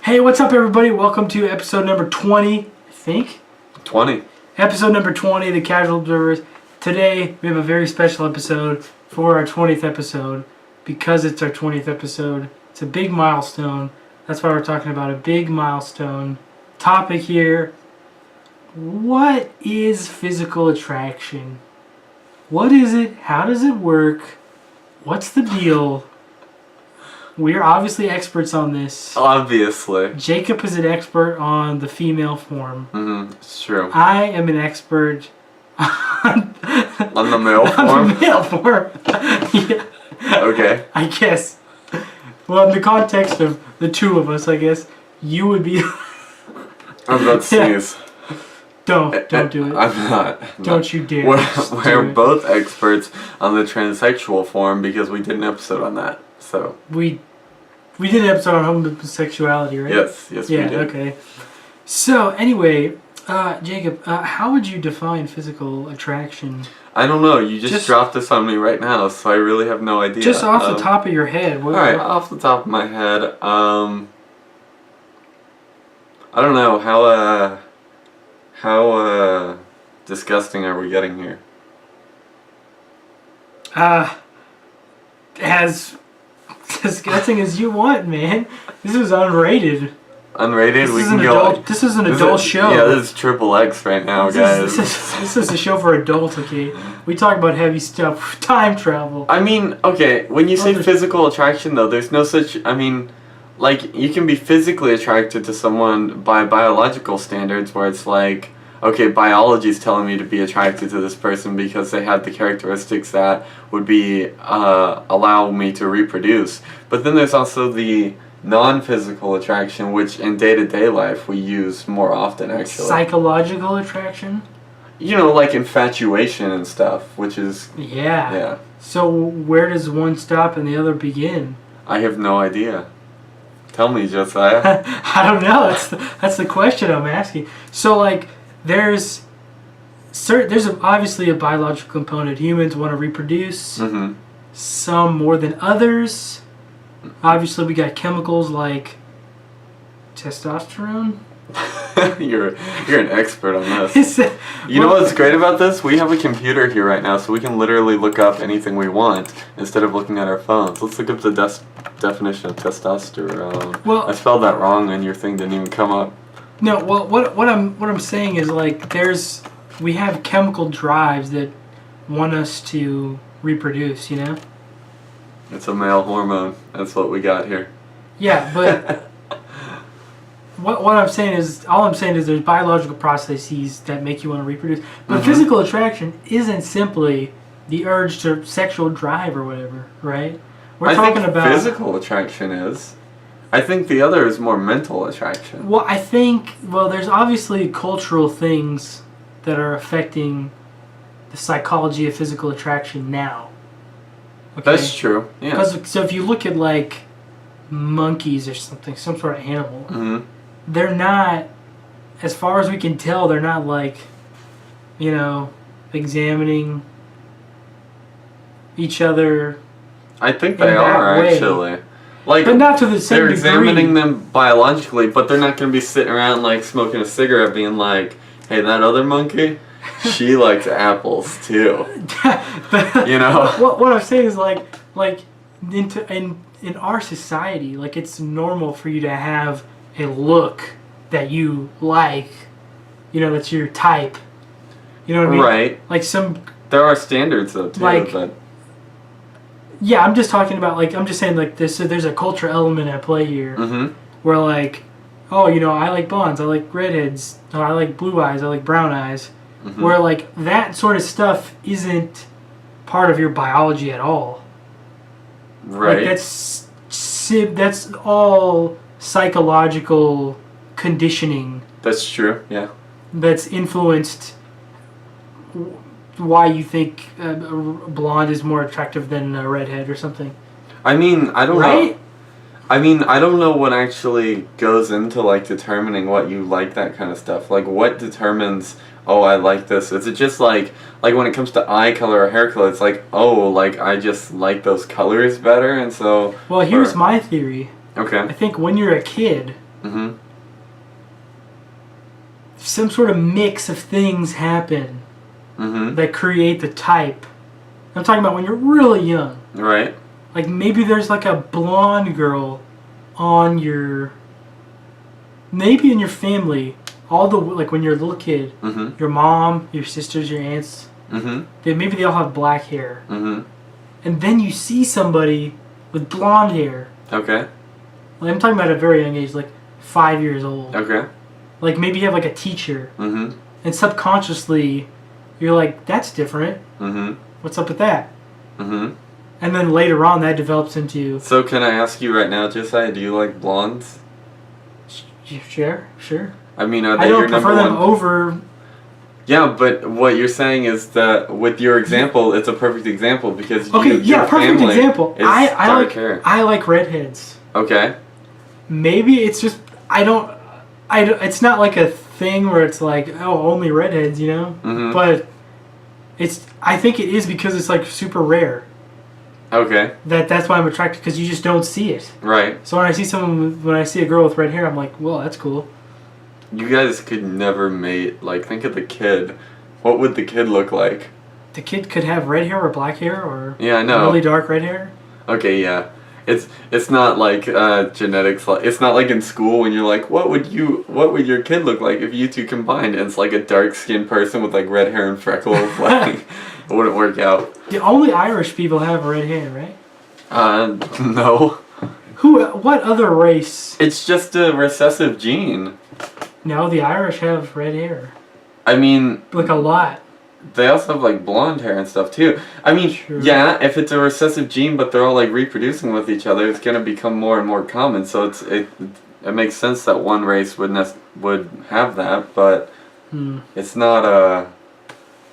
Hey, what's up, everybody? Welcome to episode number 20, I think. 20. Episode number 20, The Casual Observers. Today, we have a very special episode for our 20th episode. Because it's our 20th episode, it's a big milestone. That's why we're talking about a big milestone topic here. What is physical attraction? What is it? How does it work? What's the deal? We're obviously experts on this. Obviously. Jacob is an expert on the female form. It's true. I am an expert on the male form? On the male form. Yeah. Okay. I guess. Well, in the context of the two of us, I guess, you would be... I was about to sneeze. Don't do it. I'm not. Don't you dare. We're both experts on the transsexual form because we did an episode on that. So we did an episode on homosexuality, right? Yes, we did. Yeah, okay. So, anyway, Jacob, how would you define physical attraction? I don't know. You just dropped this on me right now, so I really have no idea. Just off the top of your head. Alright, off the top of my head, I don't know. How disgusting are we getting here? As disgusting as you want, man. This is unrated. Unrated? This is an adult show. Yeah, this is triple X right now, guys. This is a show for adults, okay? We talk about heavy stuff. Time travel. I mean, okay, when you say physical attraction, though, there's no such... I mean, like, you can be physically attracted to someone by biological standards, where it's like, okay, biology's telling me to be attracted to this person because they have the characteristics that would be, allow me to reproduce. But then there's also the non-physical attraction, which in day-to-day life we use more often, actually. Psychological attraction? You know, like infatuation and stuff, which is... Yeah. So where does one stop and the other begin? I have no idea. Tell me, Josiah. I don't know. That's the question I'm asking. So, like, there's obviously a biological component. Humans want to reproduce. Mm-hmm. Some more than others. Obviously, we got chemicals like testosterone. You're an expert on this. You know what's great about this? We have a computer here right now, so we can literally look up anything we want instead of looking at our phones. Let's look up the definition of testosterone. Well, I spelled that wrong, and your thing didn't even come up. No, well, what I'm saying is, like, we have chemical drives that want us to reproduce, you know? It's a male hormone. That's what we got here. Yeah, but what I'm saying is, all I'm saying is there's biological processes that make you want to reproduce. But physical attraction isn't simply the urge to sexual drive or whatever, right? I think physical attraction is. I think the other is more mental attraction. Well, there's obviously cultural things that are affecting the psychology of physical attraction now. Okay? That's true, yeah. So if you look at, like, monkeys or something, some sort of animal, they're not, as far as we can tell, they're not, like, you know, examining each other. I think they are, actually. Like, but not to the same degree. They're examining them biologically, but they're not going to be sitting around, like, smoking a cigarette being like, hey, that other monkey, she likes apples, too. But, you know? What I'm saying is, like in our society, like, it's normal for you to have a look that you like, you know, that's your type. You know what I mean? Right. Like there are standards, though, too, like, but... Yeah, I'm just talking about, like, I'm just saying, like, there's a cultural element at play here. Where, like, oh, you know, I like blondes, I like redheads, oh, I like blue eyes, I like brown eyes. Where, like, that sort of stuff isn't part of your biology at all. Right. Like, that's all psychological conditioning. That's true, yeah. That's influenced why you think a blonde is more attractive than a redhead or something. I mean, I don't know. Right? I mean, I don't know what actually goes into, like, determining what you like, that kind of stuff. Like, what determines, oh, I like this? Is it just, like when it comes to eye color or hair color, it's like, oh, like, I just like those colors better, and so... Well, here's my theory. Okay. I think when you're a kid, Mm-hmm. Some sort of mix of things happen Mm-hmm. that create the type. I'm talking about when you're really young. Right. Like maybe there's like a blonde girl on your... Maybe in your family, all the... Like when you're a little kid, Mm-hmm. your mom, your sisters, your aunts, Mm-hmm. maybe they all have black hair. Mm-hmm. And then you see somebody with blonde hair. Okay. Like, I'm talking about at a very young age, like 5 years old. Okay. Like maybe you have like a teacher, Mm-hmm. and subconsciously you're like, that's different. Mm-hmm. What's up with that? Mm-hmm. And then later on that develops into... So can I ask you right now, Josiah, do you like blondes? Sure. I mean, are I they don't your number prefer them one? over... Yeah, but what you're saying is that with your example, it's a perfect example because Okay, your perfect family example. is I dark like hair. I like redheads. Okay. Maybe it's just it's not like a thing where it's like, oh, only redheads, you know? Mm-hmm. But I think it is because it's like super rare. Okay. That's why I'm attracted, because you just don't see it. Right. So when I see a girl with red hair, I'm like, well, that's cool. You guys could never mate. Like, think of the kid. What would the kid look like? The kid could have red hair or black hair or Yeah, I know. really dark red hair. Okay, yeah. It's not like genetics. It's not like in school when you're like, what would your kid look like if you two combined? And it's like a dark skinned person with like red hair and freckles. Like, it wouldn't work out. The only Irish people have red hair, right? No. What other race? It's just a recessive gene. No, the Irish have red hair. I mean, Like a lot. they also have like blonde hair and stuff too. I mean, Sure. yeah, if it's a recessive gene, but they're all like reproducing with each other, it's gonna become more and more common. So it makes sense that one race would have that, but it's not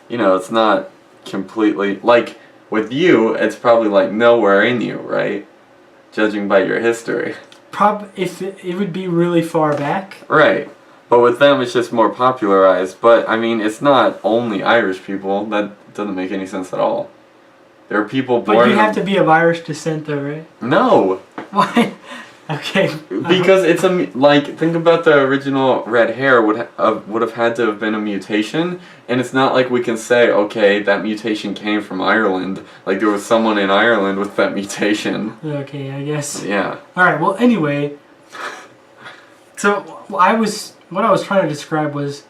it's not completely like with you. It's probably like nowhere in you, right? Judging by your history. If it would be really far back. Right. But with them, it's just more popularized. But, I mean, it's not only Irish people. That doesn't make any sense at all. There are people born... But you have to be of Irish descent, though, right? No! Why? Okay. Because it's like, think about the original red hair would have had to have been a mutation. And it's not like we can say, okay, that mutation came from Ireland. Like, there was someone in Ireland with that mutation. Okay, I guess. Yeah. Alright, well, anyway. So, what I was trying to describe was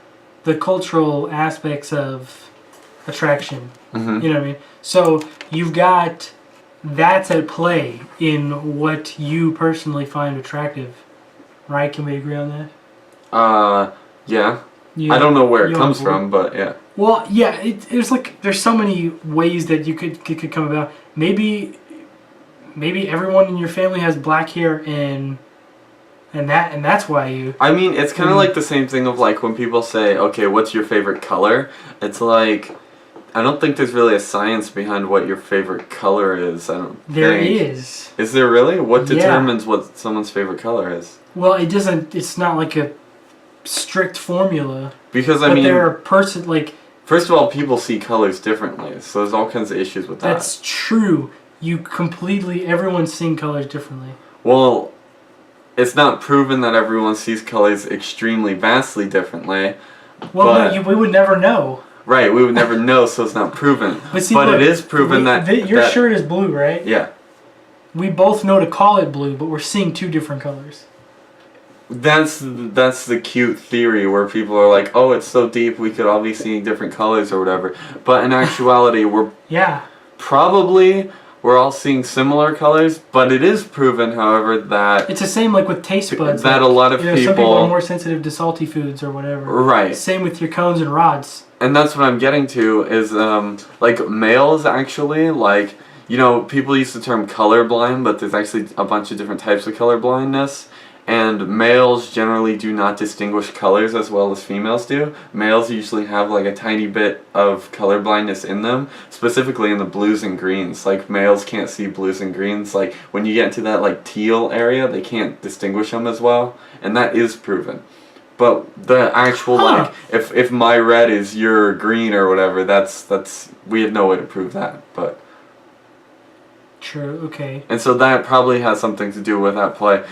the cultural aspects of attraction. Mm-hmm. You know what I mean? So you've got that's at play in what you personally find attractive, right? Can we agree on that? Yeah. You, I don't know where it you comes on board? from, but yeah. Well, yeah. There's like there's so many ways that you could come about. Maybe everyone in your family has black hair and that's why you... I mean, it's kind of like the same thing of like when people say, okay, what's your favorite color? It's like, I don't think there's really a science behind what your favorite color is. There is. Is there really? What Yeah. determines what someone's favorite color is? Well, it's not like a strict formula. Because, I But mean, there are like... first of all, people see colors differently, so there's all kinds of issues with that. That's true. Everyone's seeing colors differently. Well, it's not proven that everyone sees colors extremely vastly differently. Well, but, no, we would never know. Right, we would never know, so it's not proven. But see, but look, it is proven your shirt is blue, right? Yeah. We both know to call it blue, but we're seeing two different colors. That's the cute theory where people are like, oh, it's so deep, we could all be seeing different colors or whatever. But in actuality, we're all seeing similar colors, but it is proven, however, that... It's the same like with taste buds. That like, a lot of people... Some people are more sensitive to salty foods or whatever. Right. Same with your cones and rods. And that's what I'm getting to, is, like, males actually, like, you know, people use the term colorblind, but there's actually a bunch of different types of colorblindness. And males generally do not distinguish colors as well as females do. Males usually have like a tiny bit of color blindness in them, specifically in the blues and greens. Like males can't see blues and greens. Like when you get into that like teal area, they can't distinguish them as well, and that is proven. But the actual like if my red is your green or whatever, that's we have no way to prove that, but true, okay. and so that probably has something to do with that play.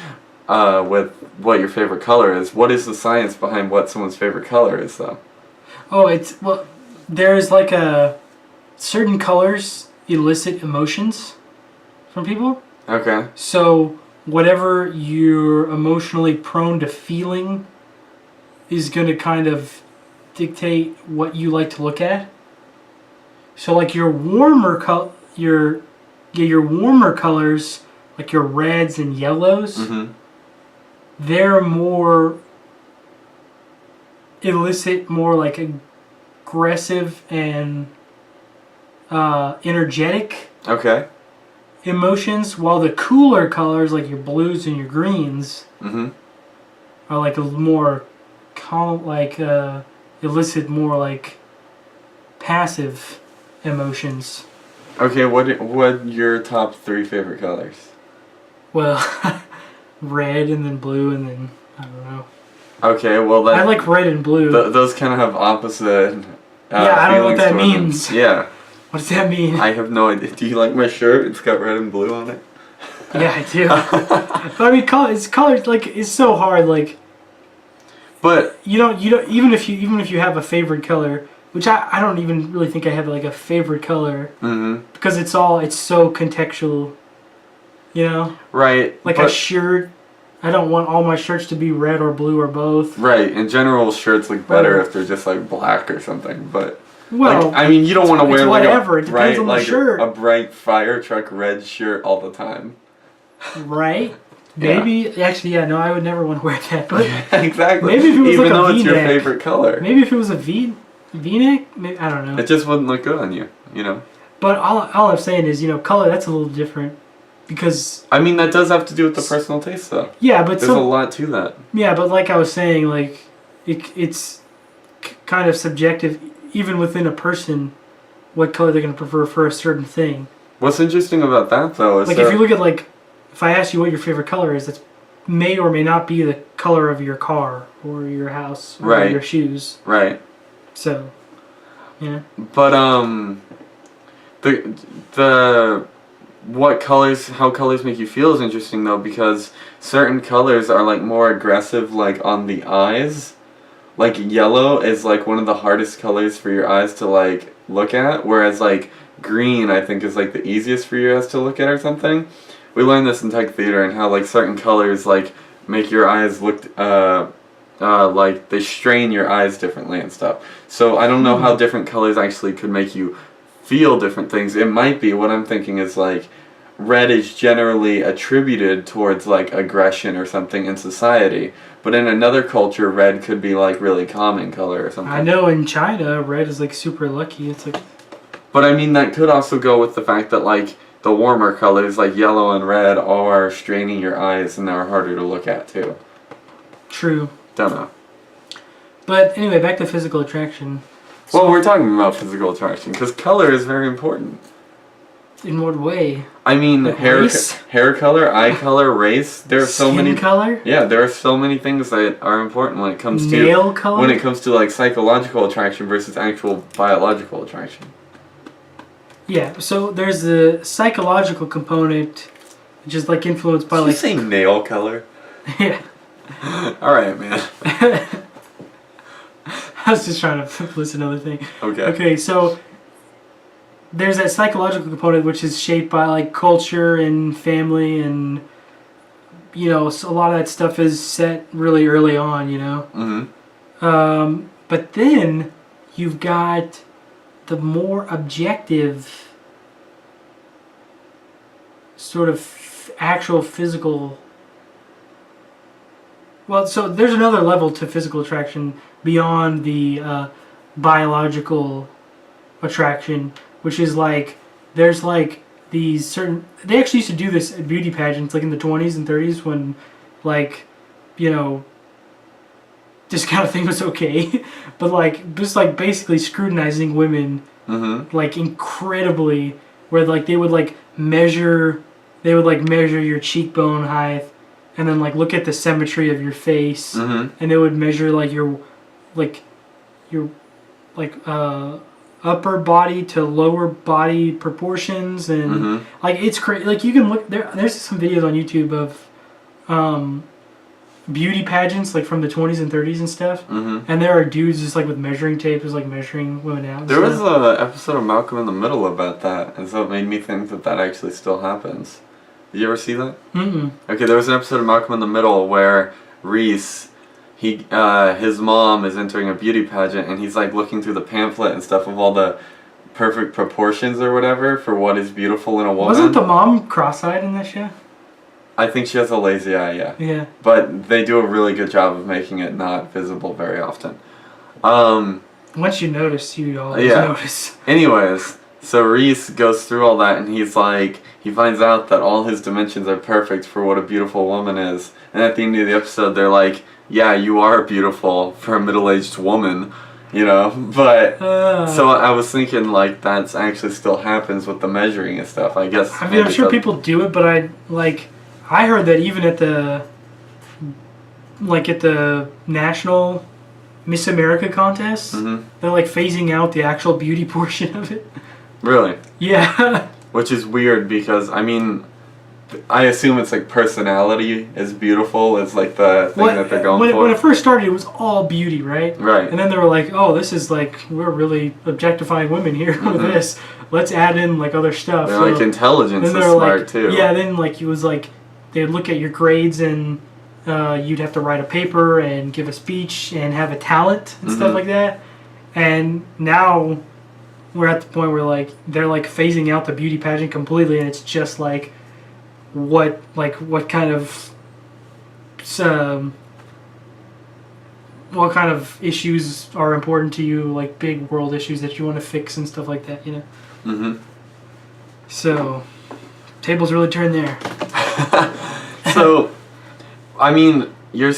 with what your favorite color is. What is the science behind what someone's favorite color is, though? Oh, there's like certain colors elicit emotions from people. Okay. So whatever you're emotionally prone to feeling is going to kind of dictate what you like to look at. So like your warmer colors, like your reds and yellows, Mm-hmm. they're more elicit more like aggressive and energetic Okay. emotions, while the cooler colors like your blues and your greens Mm-hmm. are like a more calm, like elicit more like passive emotions. Okay, what your top 3 favorite colors? Well, red and then blue and then I don't know. Okay, well I like red and blue. Those kind of have opposite. Yeah, I don't know what that feelings toward them. means. Yeah, What does that mean? I have no idea. Do you like my shirt? It's got red and blue on it. Yeah, I do. But I mean, colors like it's so hard. Like, But you don't even if you have a favorite color, which I don't even really think I have like a favorite color mm-hmm. because it's so contextual. You know, Right. like a shirt. I don't want all my shirts to be red or blue or both. Right. In general, shirts look better Right. if they're just like black or something. But Well, like, I mean, you don't want to wear like whatever. It depends on the like shirt. a bright fire truck red shirt all the time. right? Yeah. Maybe actually, yeah. No, I would never want to wear that. But Exactly. maybe if it was even like a though it's your V-neck. favorite color, maybe if it was a V-neck, maybe, I don't know. it just wouldn't look good on you. You know. But all I'm saying is, color, that's a little different. Because... I mean, that does have to do with the personal taste, though. Yeah, but There's a lot to that. Yeah, but like I was saying, like, it's kind of subjective, even within a person, what color they're going to prefer for a certain thing. What's interesting about that, though, is like, that... if you look at, like, if I ask you what your favorite color is, that may or may not be the color of your car, or your house, or Right. your shoes. Right. So, yeah. But, how colors make you feel is interesting, though, because certain colors are, like, more aggressive, like, on the eyes. Like, yellow is, like, one of the hardest colors for your eyes to, like, look at, whereas, like, green, I think, is, like, the easiest for your eyes to look at or something. We learned this in tech theater, and how, like, certain colors, like, make your eyes look, like, they strain your eyes differently and stuff. So, I don't know how different colors actually could make you feel different things. It might be, what I'm thinking is, like, red is generally attributed towards, like, aggression or something in society, but in another culture, red could be, like, really calming color or something. I know in China, red is, like, super lucky. It's like... But, I mean, that could also go with the fact that, like, the warmer colors, like yellow and red, are straining your eyes and are harder to look at, too. True. Don't know. But, anyway, back to physical attraction. Well, we're talking about physical attraction, because color is very important. In what way? I mean, Like hair color, eye color, race. There are so many. Skin color? Yeah, there are so many things that are important when it comes to nail color. when it comes to like psychological attraction versus actual biological attraction. Yeah, so there's the psychological component, which is like influenced by Did you like. say nail color? Yeah. All right, man. I was just trying to list another thing. Okay. Okay, so there's that psychological component which is shaped by like culture and family and so a lot of that stuff is set really early on, Mm-hmm. But then you've got the more objective sort of actual physical. Well, so there's another level to physical attraction beyond the biological attraction, which is like there's like these certain. They actually used to do this at beauty pageants, like in the 20s and 30s, when like this kind of thing was okay, but like just like basically scrutinizing women, Mm-hmm. like incredibly, where like they would measure your cheekbone height, and then like look at the symmetry of your face, Mm-hmm. and they would measure like your upper body to lower body proportions, and Mm-hmm. like it's crazy. Like you can look there's some videos on YouTube of beauty pageants, like from the 20s and 30s and stuff. Mm-hmm. And there are dudes just like with measuring tape, just like measuring women out. There was an episode of Malcolm in the Middle about that, and so it made me think that actually still happens. Did you ever see that? Mm-mm. Okay, there was an episode of Malcolm in the Middle where Reese, his mom is entering a beauty pageant, and he's like looking through the pamphlet and stuff of all the perfect proportions or whatever for what is beautiful in a woman. Wasn't the mom cross-eyed in that show? I think she has a lazy eye, yeah. Yeah. But they do a really good job of making it not visible very often. Once you notice, you always notice. Anyways, so Reese goes through all that, and he's like, he finds out that all his dimensions are perfect for what a beautiful woman is. And at the end of the episode, they're like, yeah, you are beautiful for a middle-aged woman, you know? But, so I was thinking, like, that's actually still happens with the measuring and stuff, I guess. I mean, I'm sure people do it, but I heard that even at the national Miss America contest, they're like phasing out the actual beauty portion of it. Really? Yeah. Which is weird because, I mean, I assume it's like personality is beautiful is like the thing that they're going for. When it first started, it was all beauty, right? Right. And then they were like, oh, this is like, we're really objectifying women here with this. Let's add in like other stuff. They're like intelligence is smart too. Yeah, then like it was like, they'd look at your grades and you'd have to write a paper and give a speech and have a talent and stuff like that. And now we're at the point where like they're like phasing out the beauty pageant completely, and it's just like what kind of issues are important to you, like big world issues that you want to fix and stuff like that, you know. So tables really turned there. So, I mean, you're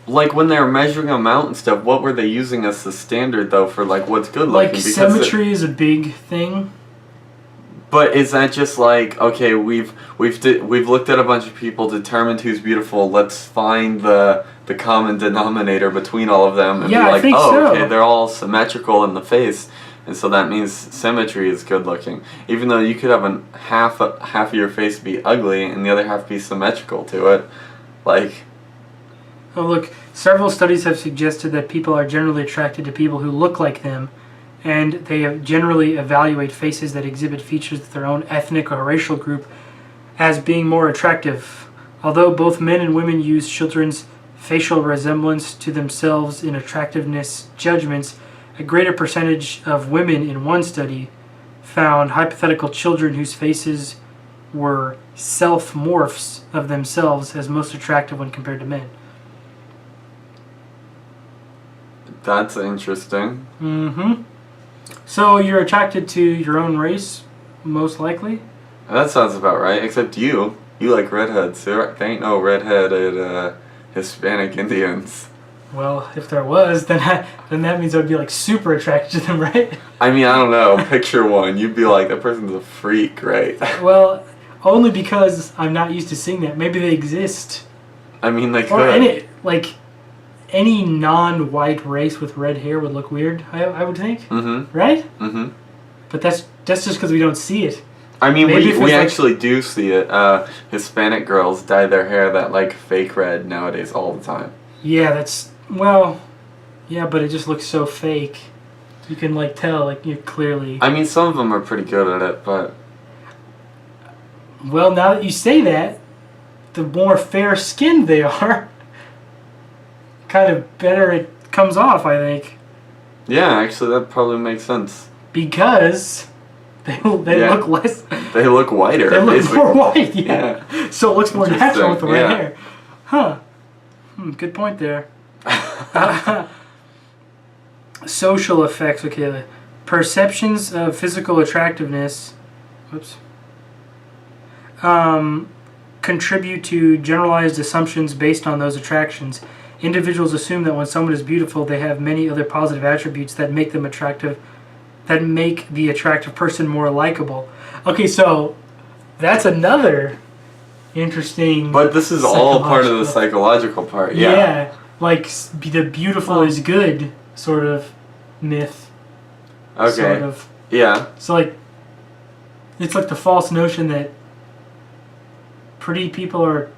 like when they're measuring them out and stuff. What were they using as the standard though for like what's good looking? Like symmetry is a big thing. But is that just like, okay, we've looked at a bunch of people, determined who's beautiful. Let's find the common denominator between all of them and be like, okay, they're all symmetrical in the face. And so that means symmetry is good looking. Even though you could have half of your face be ugly and the other half be symmetrical to it. Like... Oh, look, several studies have suggested that people are generally attracted to people who look like them, and they generally evaluate faces that exhibit features of their own ethnic or racial group as being more attractive. Although both men and women use children's facial resemblance to themselves in attractiveness judgments, a greater percentage of women in one study found hypothetical children whose faces were self-morphs of themselves as most attractive when compared to men. That's interesting. So you're attracted to your own race, most likely? That sounds about right, except you like redheads. There ain't no redheaded Hispanic Indians. Well, if there was, then that means I would be like super attracted to them, right? I mean, I don't know. Picture one. You'd be like, that person's a freak, right? Well, only because I'm not used to seeing that. Maybe they exist. I mean, they could. Or any non-white race with red hair would look weird, I would think. Right? But that's just because we don't see it. I mean, we actually do see it. Hispanic girls dye their hair that like fake red nowadays all the time. Yeah, but it just looks so fake. You can like tell, like you clearly. I mean, some of them are pretty good at it, but. Well, now that you say that, the more fair-skinned they are, kind of better it comes off, I think. Yeah, actually, that probably makes sense. Because they look less. They look whiter. They look more white, yeah. So it looks more natural with the red hair. Huh. Good point there. Social effects. Okay, perceptions of physical attractiveness. Whoops. Contribute to generalized assumptions based on those attractions. Individuals assume that when someone is beautiful, they have many other positive attributes that make them attractive, that make the attractive person more likable. Okay, so that's another interesting. But this is all part of the psychological part. Yeah, like the beautiful is good sort of myth. Okay. Sort of. Yeah. So like, it's like the false notion that pretty people are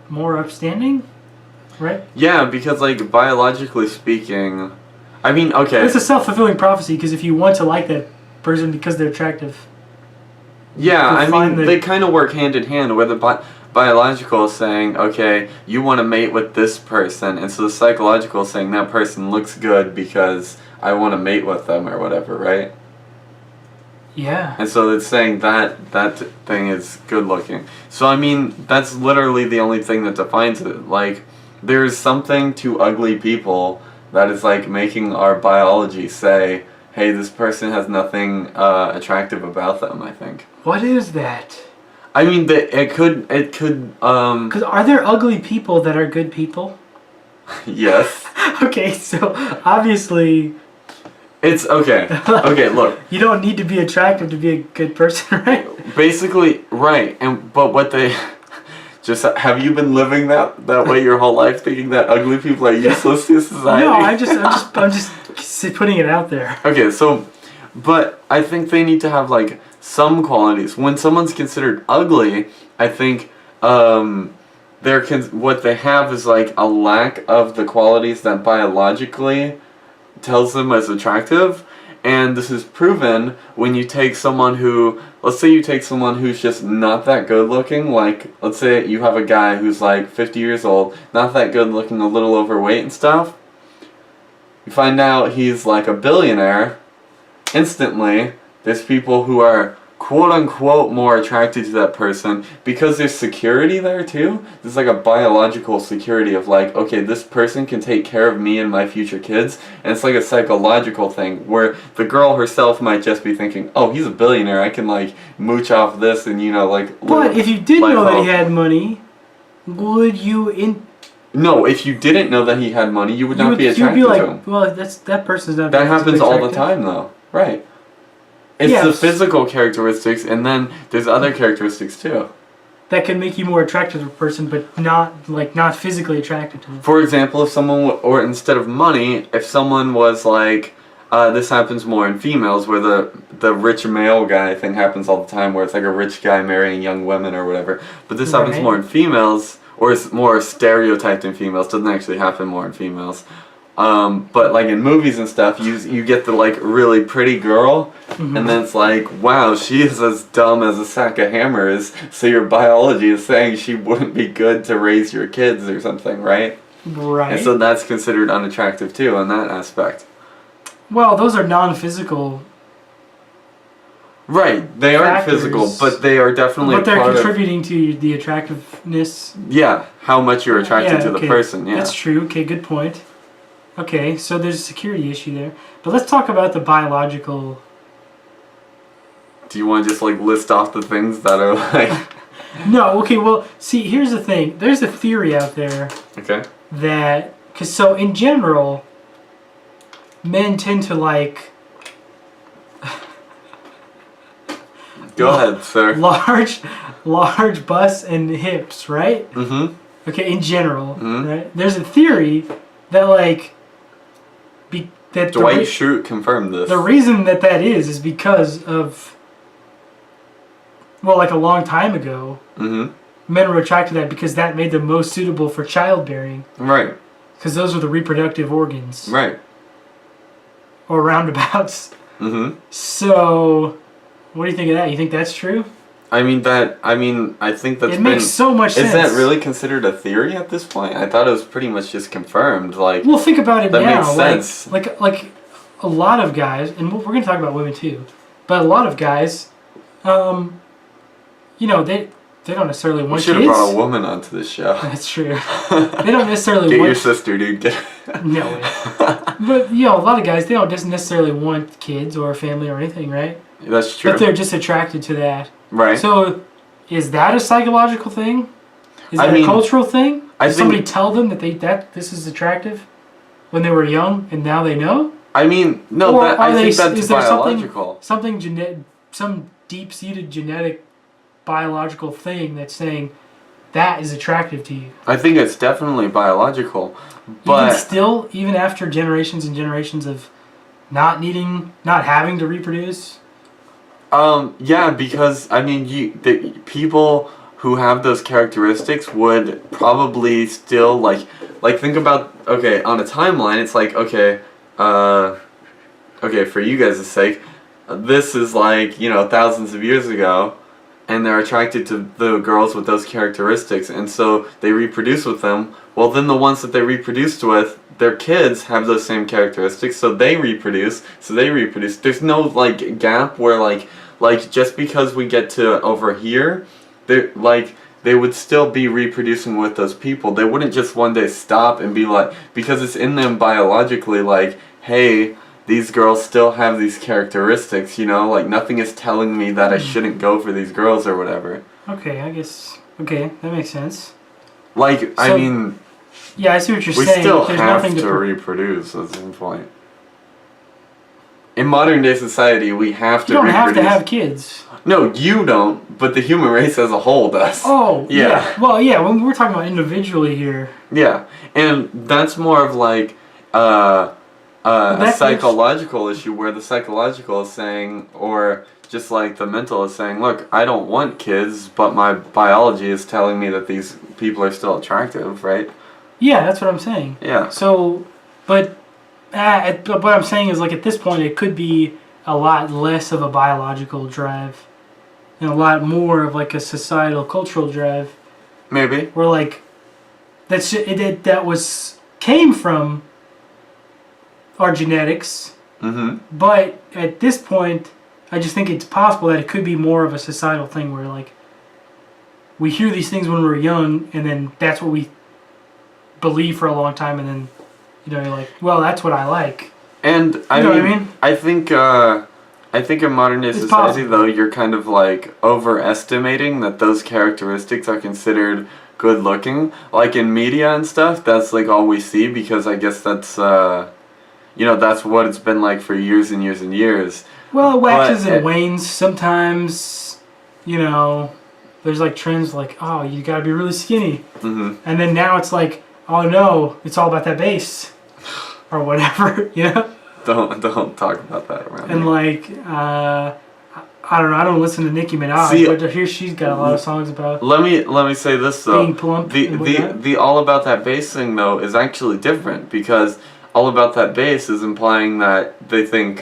more upstanding, right? Yeah, because like biologically speaking, I mean, okay. It's a self-fulfilling prophecy because if you want to like that person because they're attractive. Yeah, I mean, they kind of work hand in hand where the biological is saying, okay, you want to mate with this person, and so the psychological is saying that person looks good because I want to mate with them or whatever, right? Yeah. And so it's saying that thing is good looking. So I mean, that's literally the only thing that defines it. Like, there's something to ugly people that is like making our biology say, hey, this person has nothing attractive about them, I think. What is that? I mean, it could. Because are there ugly people that are good people? Yes. Okay, so obviously. It's okay. Okay, look. You don't need to be attractive to be a good person, right? Basically, right. But what they just have you been living that way your whole life, thinking that ugly people are useless to society? No, I'm just putting it out there. Okay, so, but I think they need to have like some qualities. When someone's considered ugly, I think what they have is like a lack of the qualities that biologically tells them as attractive. And this is proven when you take someone who, let's say you take someone who's just not that good looking, like, let's say you have a guy who's like 50 years old, not that good looking, a little overweight and stuff. You find out he's like a billionaire, instantly, there's people who are quote-unquote more attracted to that person because there's security there too. There's like a biological security of like, okay, this person can take care of me and my future kids, and it's like a psychological thing where the girl herself might just be thinking, oh, he's a billionaire, I can like mooch off this and like. But if you did know that he had money, would you No, if you didn't know that he had money, you would not be attracted to him. Well, that person's not. That happens all the time though, right? It's the physical characteristics, and then there's other characteristics too. That can make you more attracted to a person, but not physically attracted to them. For example, if someone, or instead of money, if someone was like, this happens more in females, where the rich male guy thing happens all the time, where it's like a rich guy marrying young women or whatever. But this happens more in females, or it's more stereotyped in females. Doesn't actually happen more in females. But like in movies and stuff, you get the like really pretty girl, and then it's like, wow, she is as dumb as a sack of hammers, so your biology is saying she wouldn't be good to raise your kids or something, right? Right. And so that's considered unattractive too in that aspect. Well, those are non-physical. Right, they aren't physical, but they are definitely. But they're contributing to the attractiveness. Yeah, how much you're attracted to the person. Yeah, that's true. Okay, good point. Okay, so there's a security issue there. But let's talk about the biological... Do you want to just like list off the things that are like... No, okay, well, see, here's the thing. There's a theory out there... Okay. That... So, in general, men tend to like... Go ahead, sir. Large busts and hips, right? Mm-hmm. Okay, in general, right? There's a theory that like... Dwight Schrute confirmed this. The reason that is because of, well, like a long time ago, men were attracted to that because that made them most suitable for childbearing. Right. Because those were the reproductive organs. Right. Or roundabouts. Mm-hmm. So, what do you think of that? You think that's true? I think that's... It makes so much sense. Is that really considered a theory at this point? I thought it was pretty much just confirmed. Like, well, think about it now. That makes sense. Like a lot of guys, and we're going to talk about women too, but a lot of guys, they don't necessarily want kids. We should have brought a woman onto this show. That's true. They don't necessarily Get want... your sister, dude. No way. But, a lot of guys, they don't just necessarily want kids or a family or anything, right? That's true. But they're just attracted to that. Right. So, is that a psychological thing? Is that a cultural thing? Did somebody tell them that this is attractive when they were young and now they know? I mean, no, I think that's biological. Some deep-seated genetic biological thing that's saying that is attractive to you? I think it's definitely biological. But even after generations and generations of not having to reproduce? Yeah, because, people who have those characteristics would probably still like think about, okay, on a timeline it's like, okay, for you guys' sake, this is like, you know, thousands of years ago, and they're attracted to the girls with those characteristics, and so they reproduce with them. Well, then the ones that they reproduced with, their kids have those same characteristics, so they reproduce. There's no like gap where like just because we get to over here, they would still be reproducing with those people. They wouldn't just one day stop and be like, because it's in them biologically, like, hey, these girls still have these characteristics, you know, like nothing is telling me that I shouldn't go for these girls or whatever. Okay, I guess. Okay, that makes sense. Like, so, I mean, yeah, I see what you're we saying. We still there's have nothing to reproduce at some point. In modern day society, we have to reproduce. You don't have to have kids. No, you don't, but the human race as a whole does. Oh, yeah. Well, yeah, when we're talking about individually here. Yeah, and that's more of like a psychological issue where the psychological is saying, or just like the mental is saying, look, I don't want kids, but my biology is telling me that these people are still attractive, right? Yeah, that's what I'm saying. Yeah. So, but what I'm saying is, like, at this point, it could be a lot less of a biological drive and a lot more of like a societal, cultural drive. Maybe. Where like came from our genetics. Mm-hmm. But at this point, I just think it's possible that it could be more of a societal thing where like we hear these things when we're young, and then that's what we believe for a long time, and then you're like, well, that's what I like. And I mean, I think in modern day society, though, you're kind of like overestimating that those characteristics are considered good looking. Like in media and stuff, that's like all we see, because I guess that's that's what it's been like for years and years and years. Well, it waxes and wanes. Sometimes, there's like trends like, oh, you gotta be really skinny. Mm-hmm. And then now it's like, oh no, it's all about that bass. Or whatever, Don't talk about that around and me. Like, I don't know. I don't listen to Nicki Minaj, but here she's got a lot of songs about. Let me say this though. Being plump. The all about that bass thing though is actually different, because all about that bass is implying that they think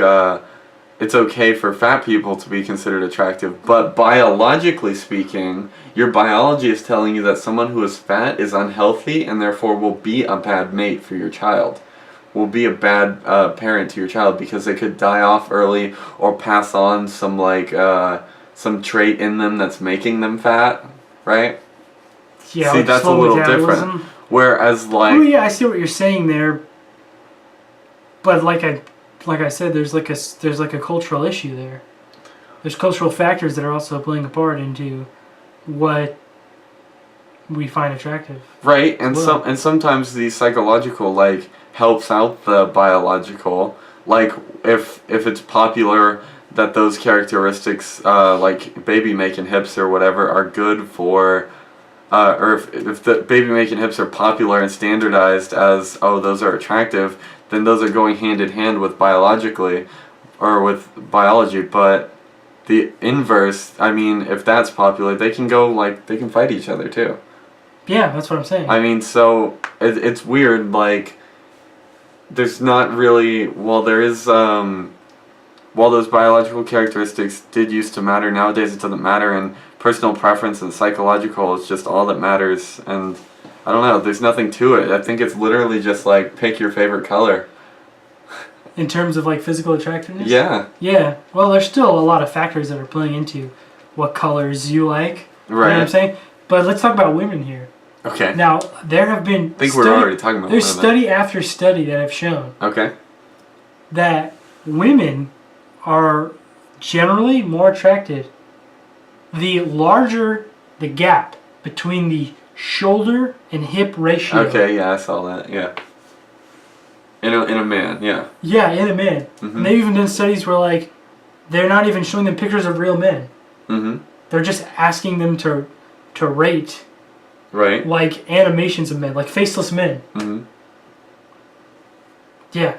it's okay for fat people to be considered attractive, but biologically speaking, your biology is telling you that someone who is fat is unhealthy and therefore will be a bad mate for your child. Will be a bad parent to your child, because they could die off early or pass on some some trait in them that's making them fat, right? Yeah, see, like that's a little different. Whereas like, oh yeah, I see what you're saying there. But like I said, there's like a cultural issue there. There's cultural factors that are also playing a part into what we find attractive. Right, and sometimes the psychological like helps out the biological. Like if it's popular that those characteristics like baby making hips or whatever are good for or if the baby making hips are popular and standardized as, oh, those are attractive, then those are going hand in hand with biologically or with biology. But the inverse, I mean, if that's popular, they can fight each other too. Yeah, that's what I'm saying. I mean, so it's weird, like, there's not really, while those biological characteristics did used to matter, nowadays it doesn't matter, and personal preference and psychological is just all that matters, and I don't know, there's nothing to it. I think it's literally just like, pick your favorite color. In terms of like physical attractiveness? Yeah. Yeah. Well, there's still a lot of factors that are playing into what colors you like. Right. You know what I'm saying? But let's talk about women here. Okay. Now, there have been... we're already talking about there's women. study after study that have shown... Okay. ...that women are generally more attracted. The larger the gap between the shoulder and hip ratio... Okay, yeah, I saw that, yeah. In a man, yeah. Yeah, in a man. Mm-hmm. And they've even done studies where, like, they're not even showing them pictures of real men. Mm-hmm. They're just asking them to rate... Right. Like animations of men, like faceless men. Mm-hmm. Yeah.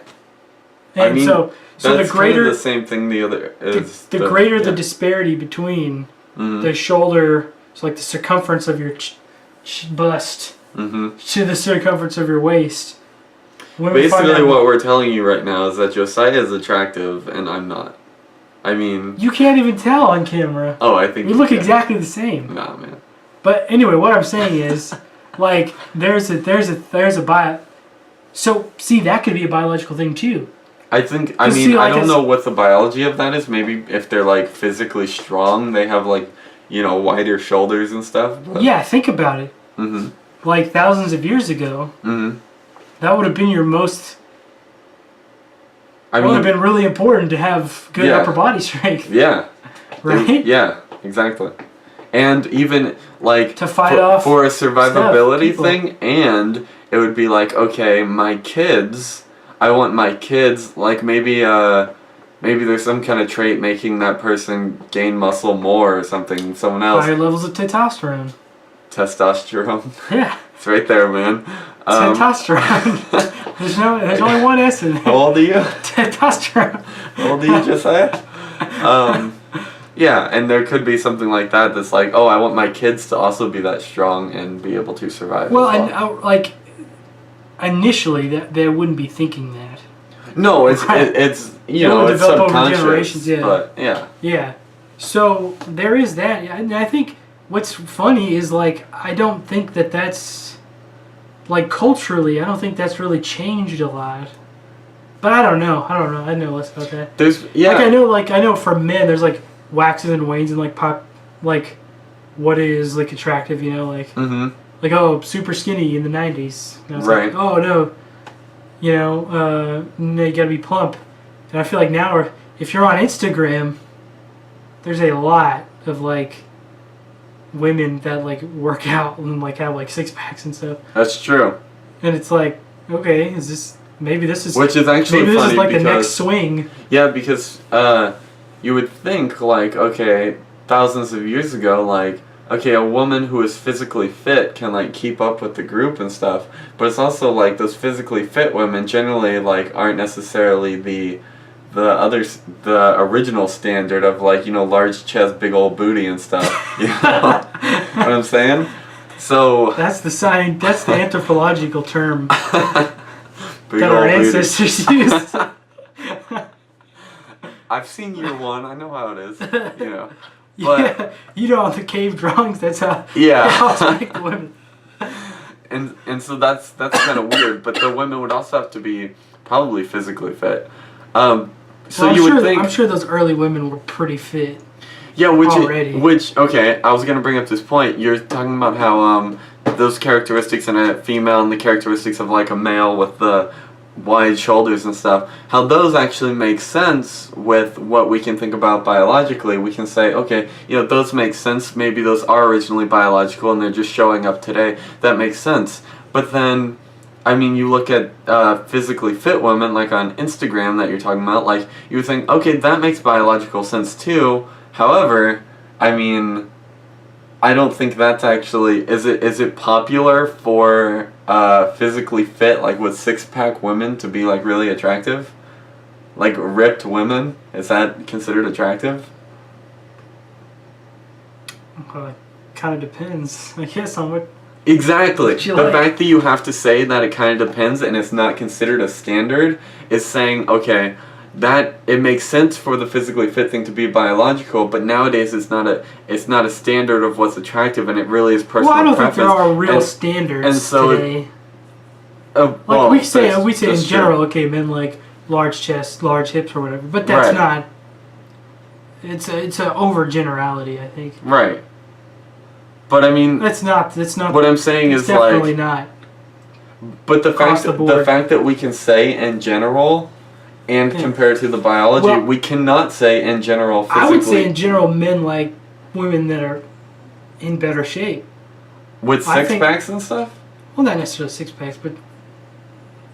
And I mean, so that's the greater kind of the same thing the other is. the greater the disparity between mm-hmm. the shoulder So like the circumference of your bust Mm-hmm. to the circumference of your waist. Basically, what we're telling you right now is that Josiah is attractive and I'm not. I mean... You can't even tell on camera. Oh, I think... We look exactly the same. Nah, man. But anyway, what I'm saying is, like, there's a bio... So, see, that could be a biological thing, too. I don't know what the biology of that is. Maybe if they're, like, physically strong, they have, like, you know, wider shoulders and stuff. But... Yeah, think about it. Mm-hmm. Like, thousands of years ago, mm-hmm. that would have been your most... It would have been really important to have good upper body strength. Yeah. Right? Yeah, exactly. And even, like... To fight off for a survivability thing, and it would be like, okay, my kids... I want my kids, like, maybe there's some kind of trait making that person gain muscle more or something, someone else. Higher levels of testosterone. Testosterone. Yeah. It's right there, man. Testosterone. There's only one S in it. How old are you? Testosterone. How old are you, Josiah? Yeah, and there could be something like that that's like, oh, I want my kids to also be that strong and be able to survive. Well, and like initially, they wouldn't be thinking that. No, it's you know, it's subconscious. Yeah. But yeah. Yeah. So there is that, and I think what's funny is like I don't think that's like culturally. I don't think that's really changed a lot. But I don't know. I know less about that. Like I know for men, there's like waxes and wanes and like like what is like attractive, you know, like like oh, super skinny in the 90s. And I was right. Like, oh no, you know, you gotta be plump. And I feel like now, if you're on Instagram, there's a lot of like women that like work out and like have like 6-packs and stuff. That's true. And it's like, okay, maybe this is which is actually maybe this funny is like because, the next swing. Yeah, because you would think like, okay, thousands of years ago, like, okay, a woman who is physically fit can like keep up with the group and stuff, but it's also like those physically fit women generally like aren't necessarily the original standard of like, you know, large chest, big old booty and stuff. You know what I'm saying? So that's the anthropological term that our booty. ancestors used. I've seen year one, I know how it is. You know. But, yeah, you know, on the cave drawings, that's how yeah. the women. And so that's kind of weird, but the women would also have to be probably physically fit. So well, you would think I'm sure those early women were pretty fit. Yeah, already. Okay, I was gonna bring up this point. You're talking about how those characteristics in a female and the characteristics of like a male with the wide shoulders and stuff, how those actually make sense with what we can think about biologically. We can say, okay, you know, those make sense. Maybe those are originally biological and they're just showing up today. That makes sense. But then, I mean, you look at physically fit women, like on Instagram that you're talking about, like, you would think, okay, that makes biological sense too. However, I mean, I don't think that's actually... Is it popular for physically fit, like with 6-pack women to be like really attractive? Like ripped women? Is that considered attractive? Kind of depends, I guess, on what... Exactly. The like. fact that you have to say that it kind of depends and it's not considered a standard is saying, okay, that it makes sense for the physically fit thing to be biological, but nowadays it's not a standard of what's attractive, and it really is personal preference. Well, I don't think there are real standards today. Like we say in general, okay, men like large chest, large hips, or whatever, but that's not. It's a overgenerality, I think. Right. But I mean, that's not. What I'm saying is definitely not. But the fact that we can say in general. And compared to the biology, we cannot say in general physically... I would say in general men like women that are in better shape. With 6-packs and stuff? Well, not necessarily 6-packs, but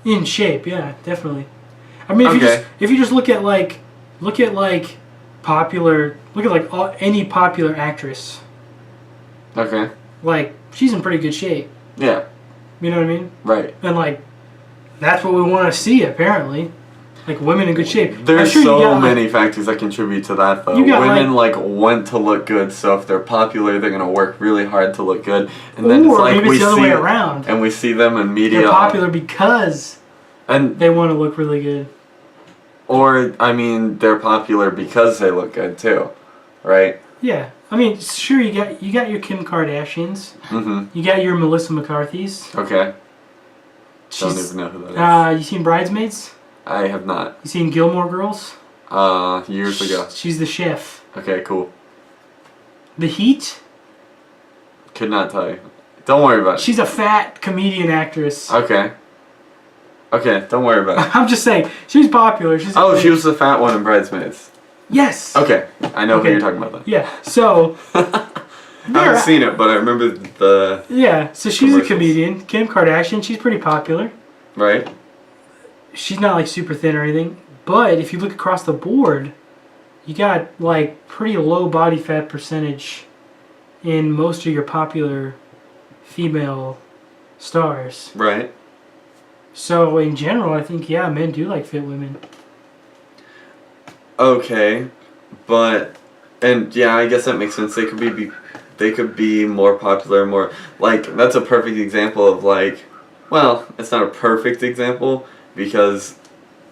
in shape, yeah, definitely. I mean, if you just look at any popular actress. Okay. Like, she's in pretty good shape. Yeah. You know what I mean? Right. And like, that's what we want to see, apparently. Like women in good shape. There's sure so many factors that contribute to that, though. Women want to look good, so if they're popular, they're gonna work really hard to look good. And then it's like maybe it's the other way around. And we see them in media. They're popular because they want to look really good. Or I mean, they're popular because they look good too, right? Yeah, I mean, sure. You got your Kim Kardashians. Mm-hmm. You got your Melissa McCarthy's. Okay. Don't even know who that is. You seen Bridesmaids? I have not. You seen Gilmore Girls? Years ago. She's the chef. Okay, cool. The Heat? Could not tell you. Don't worry about it. She's a fat comedian actress. Okay. Okay, don't worry about it. I'm just saying, she's popular. She was the fat one in Bridesmaids. Yes. Okay, I know who you're talking about then. Yeah, so... I haven't seen it, but I remember the... Yeah, so she's a comedian. Kim Kardashian, she's pretty popular. Right. She's not like super thin or anything, but if you look across the board, you got like pretty low body fat percentage in most of your popular female stars. Right. So in general, I think men do like fit women. Okay, but I guess that makes sense. They could be more popular, more like that's a perfect example of like, well, it's not a perfect example because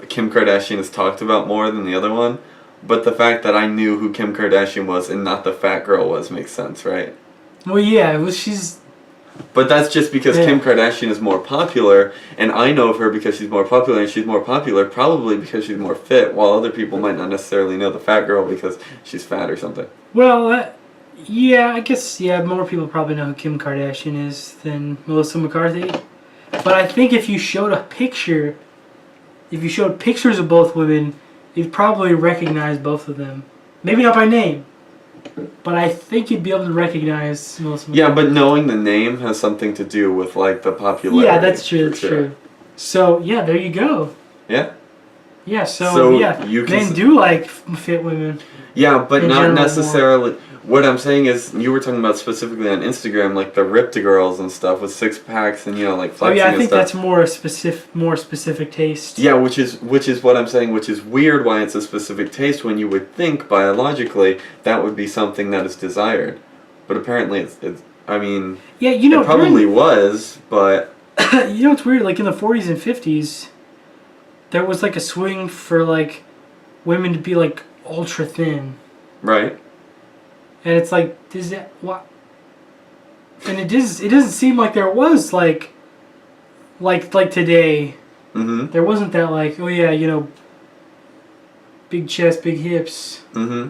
Kim Kardashian is talked about more than the other one, but the fact that I knew who Kim Kardashian was and not the fat girl was makes sense, right? Well, yeah, she's... But that's just because Kim Kardashian is more popular, and I know of her because she's more popular, and she's more popular probably because she's more fit, while other people might not necessarily know the fat girl because she's fat or something. Well, I guess, more people probably know who Kim Kardashian is than Melissa McCarthy. But I think if you showed pictures of both women, you'd probably recognize both of them. Maybe not by name, but I think you'd be able to recognize Melissa McCarthy. Yeah, but knowing the name has something to do with like the popularity. Yeah, that's true. That's true. So there you go. Yeah. Yeah. So men do like fit women. Yeah, but not necessarily. What I'm saying is, you were talking about specifically on Instagram, like the ripped girls and stuff with 6-packs and like flexing I think and stuff. that's more specific taste. Yeah, which is what I'm saying, which is weird why it's a specific taste when you would think biologically that would be something that is desired, but apparently it's I mean, it probably was, but it's weird. Like in the 40s and 50s, there was like a swing for like women to be like ultra thin. Right. And it's like, does that what? And it doesn't seem like there was like today. Mm-hmm. There wasn't that like, big chest, big hips. Mm-hmm.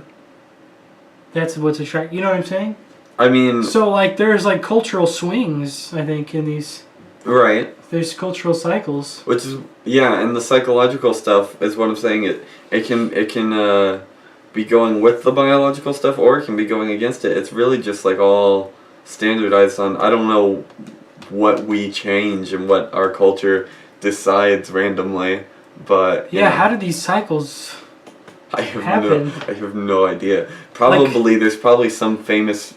That's what's attractive. You know what I'm saying? I mean, so like there's like cultural swings, I think, in these. Right. There's cultural cycles. Which is and the psychological stuff is what I'm saying. It can be going with the biological stuff, or it can be going against it. It's really just like all standardized on, I don't know what we change and what our culture decides randomly, but how do these cycles happen? I have no idea. Probably there's probably some famous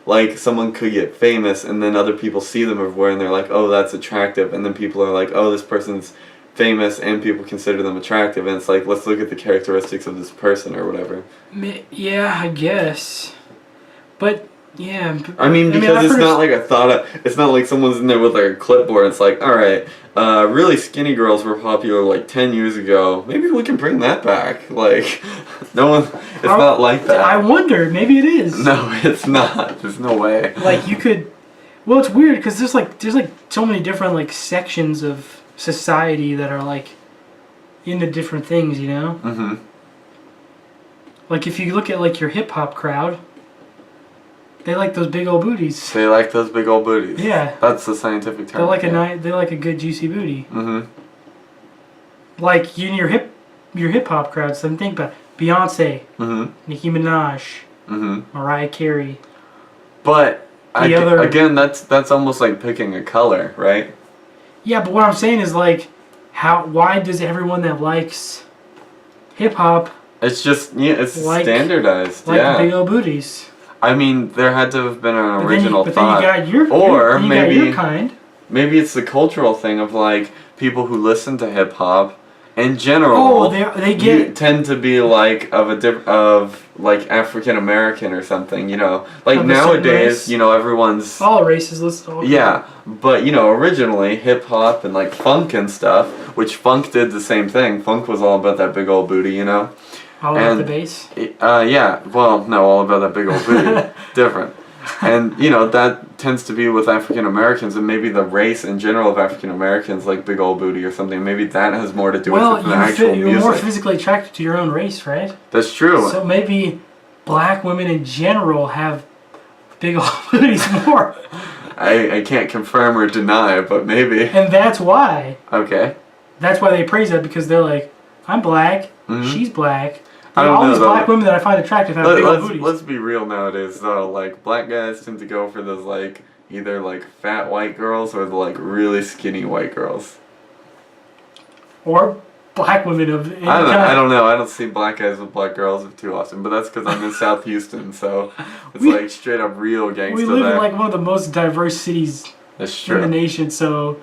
like someone could get famous and then other people see them everywhere and they're like, oh, that's attractive, and then people are like, oh, this person's famous and people consider them attractive, and it's like, let's look at the characteristics of this person or whatever. Yeah, I guess. But yeah, because it's not like it's not like someone's in there with like a clipboard and it's like, all right, really skinny girls were popular like 10 years ago, maybe we can bring that back. Like, it's not like that. I wonder, maybe it is. No, it's not. There's no way. Like you could, well, it's weird because there's like so many different like sections of society that are like into different things, Mm-hmm. Like if you look at like your hip hop crowd, they like those big old booties. They like those big old booties. Yeah. That's the scientific term. They like a good juicy booty. Mm-hmm. Like in your hip hop crowd, so think about Beyonce, mm-hmm. Nicki Minaj, mm-hmm. Mariah Carey. But again, that's almost like picking a color, right? Yeah, but what I'm saying is like, why does everyone that likes hip hop? It's just it's standardized. Like big old booties. I mean, there had to have been an original thought. Then you got your kind. Maybe it's the cultural thing of like people who listen to hip hop in general, they you get tend to be like of like African American or something, you know. Like Of a certain nowadays, race? you know, everyone's all races. Listen, yeah, but you know, originally hip hop and like funk and stuff, which funk did the same thing. Funk was all about that big old booty, you know. all about the bass. Yeah, well, no, all about that big old booty. Different. And, you know, that tends to be with African Americans, and maybe the race in general of African Americans, like big old booty or something, maybe that has more to do with the actual you're music. more physically attracted to your own race, right? That's true. So maybe black women in general have big old booties more. I can't confirm or deny, but maybe. And that's why. Okay. That's why they praise that, because they're like, I'm black, she's black. I don't all know, these black women that I find attractive have big old booties. Let's be real nowadays, though. Like, black guys tend to go for those, like, either, like, fat white girls or the, like, really skinny white girls. Or black women of any kind. I don't know. I don't see black guys with black girls too often, but that's because I'm in South Houston, so it's like straight up real gangsta. We live in like one of the most diverse cities that's in true. the nation, so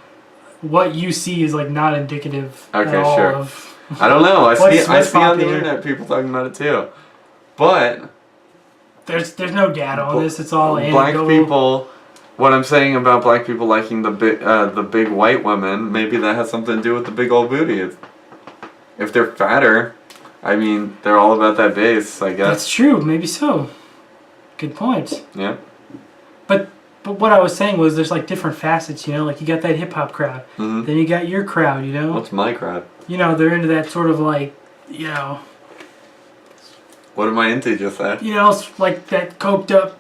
what you see is like not indicative at Okay, all sure. of I don't know. I see on the popular. internet people talking about it too, but there's no data on this. It's all black anecdotal. people. What I'm saying about black people liking the big white women, maybe that has something to do with the big old booty. If they're fatter, I mean, they're all about that bass, I guess. That's true. Maybe so. Good point. Yeah. But what I was saying was there's like different facets, you know, like you got that hip hop crowd, Mm-hmm. then you got your crowd, you know. What's my crowd? You know, they're into that sort of like, you know. What am I into? Just that? You know, it's like that coked up,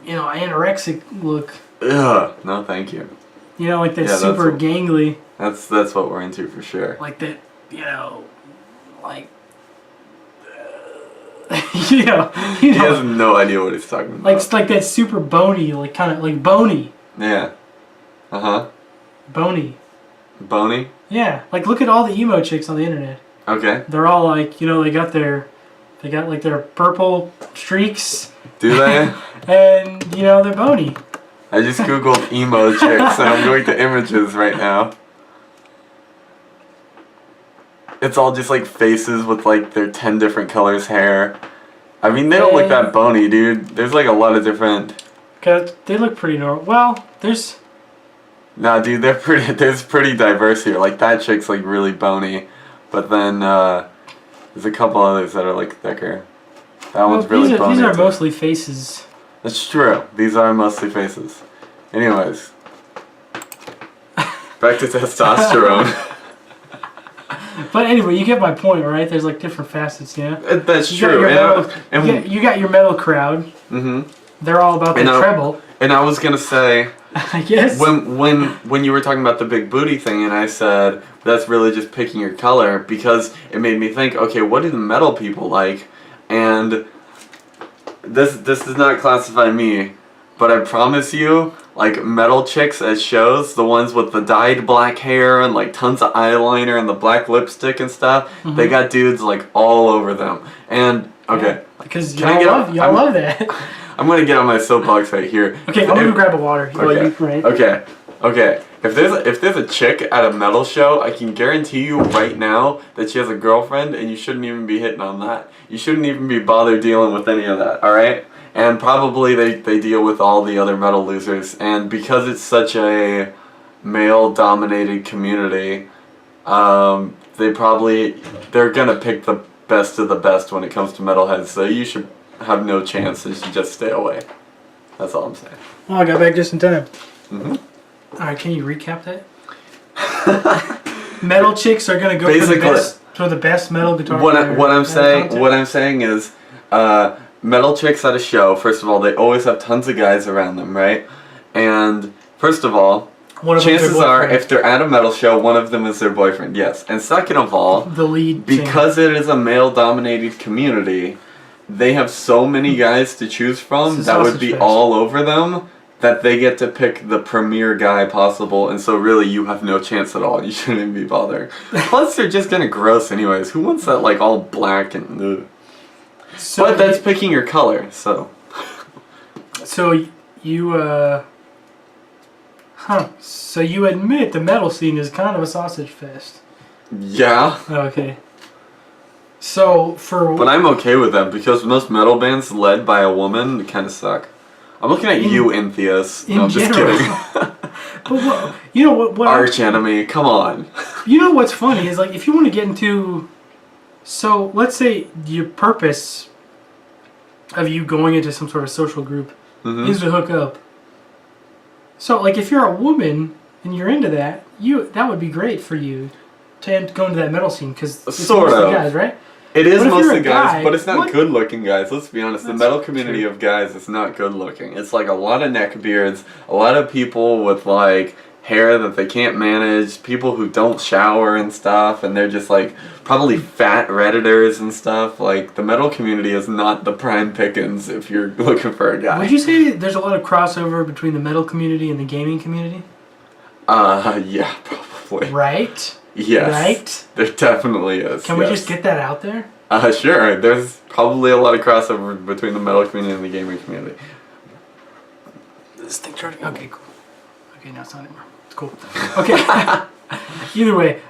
you know, anorexic look. Ugh. No, thank you. You know, like that Yeah, super gangly. That's what we're into for sure. Like that, you know, like. you know. He has no idea what he's talking about. Like it's like that super bony, like kind of like bony. Yeah. Uh huh. Bony. Bony. Yeah, like look at all the emo chicks on the internet. Okay. They're all like, you know, they got like their purple streaks. Do they? And you know they're bony. I just googled emo chicks and I'm going to images right now. It's all just like faces with like their 10 different colors hair. I mean, they don't look that bony, dude. There's like a lot of different. Cause they look pretty normal. Well, there's. Nah, dude, there's pretty diverse here. Like that chick's like really bony, but then there's a couple others that are like thicker. That one's really bony. These are mostly faces. That's true. These are mostly faces. Anyways, back to testosterone. But anyway, you get my point, right? There's like different facets, you know? That's You true. you got your metal crowd. Mm-hmm. They're all about the treble. And I was gonna say, I guess. when you were talking about the big booty thing, and I said that's really just picking your color, because it made me think, okay, what do the metal people like? And this does not classify me, but I promise you, like metal chicks at shows, the ones with the dyed black hair and like tons of eyeliner and the black lipstick and stuff, they got dudes like all over them. And okay, because y'all love that. I'm gonna get on my soapbox right here. Okay, I'm gonna grab a water. Okay. Okay. If there's a chick at a metal show, I can guarantee you right now that she has a girlfriend, and you shouldn't even be hitting on that. You shouldn't even be bothered dealing with any of that. All right. And probably they deal with all the other metal losers, and because it's such a male-dominated community, they're gonna pick the best of the best when it comes to metalheads. So you should have no chance. You should just stay away. That's all I'm saying. Oh, I got back just in time. Mm-hmm. All right, can you recap that? Metal chicks are gonna go for the best metal guitar. What I'm saying is, metal chicks at a show. First of all, they always have tons of guys around them, right? And first of all, chances are, if they're at a metal show, one of them is their boyfriend. Yes. And second of all, the lead because it is a male-dominated community, they have so many guys to choose from that would be all over them, that they get to pick the premier guy possible, and so really you have no chance at all. You shouldn't even be bothered. Plus, they're just gonna gross anyways. Who wants that like all black and ugh? So but that's picking your color, so. So you So you admit the metal scene is kind of a sausage fest. Yeah. Okay. So But I'm okay with that because most metal bands led by a woman kind of suck. I'm looking at you, Entheus. No, I'm just kidding. But you know what Arch enemy, come on. You know what's funny is like if you want to get into, so let's say your purpose of you going into some sort of social group is to hook up. So like if you're a woman and you're into that, that would be great for you to go into that metal scene because it's Sort mostly of. guys, right? It is mostly guys, guy, but it's not good-looking guys. Let's be honest. The metal community true. of guys is not good-looking. It's like a lot of neck beards, a lot of people with like hair that they can't manage, people who don't shower and stuff, and they're just like probably fat Redditors and stuff. Like the metal community is not the prime pickings if you're looking for a guy. Would you say there's a lot of crossover between the metal community and the gaming community? Yeah, probably. Right? Yes. Right? There definitely is. Can we just get that out there? Sure. There's probably a lot of crossover between the metal community and the gaming community. This thing charging? Okay, cool. Okay, now it's not anymore. It's cool. Okay. Either way.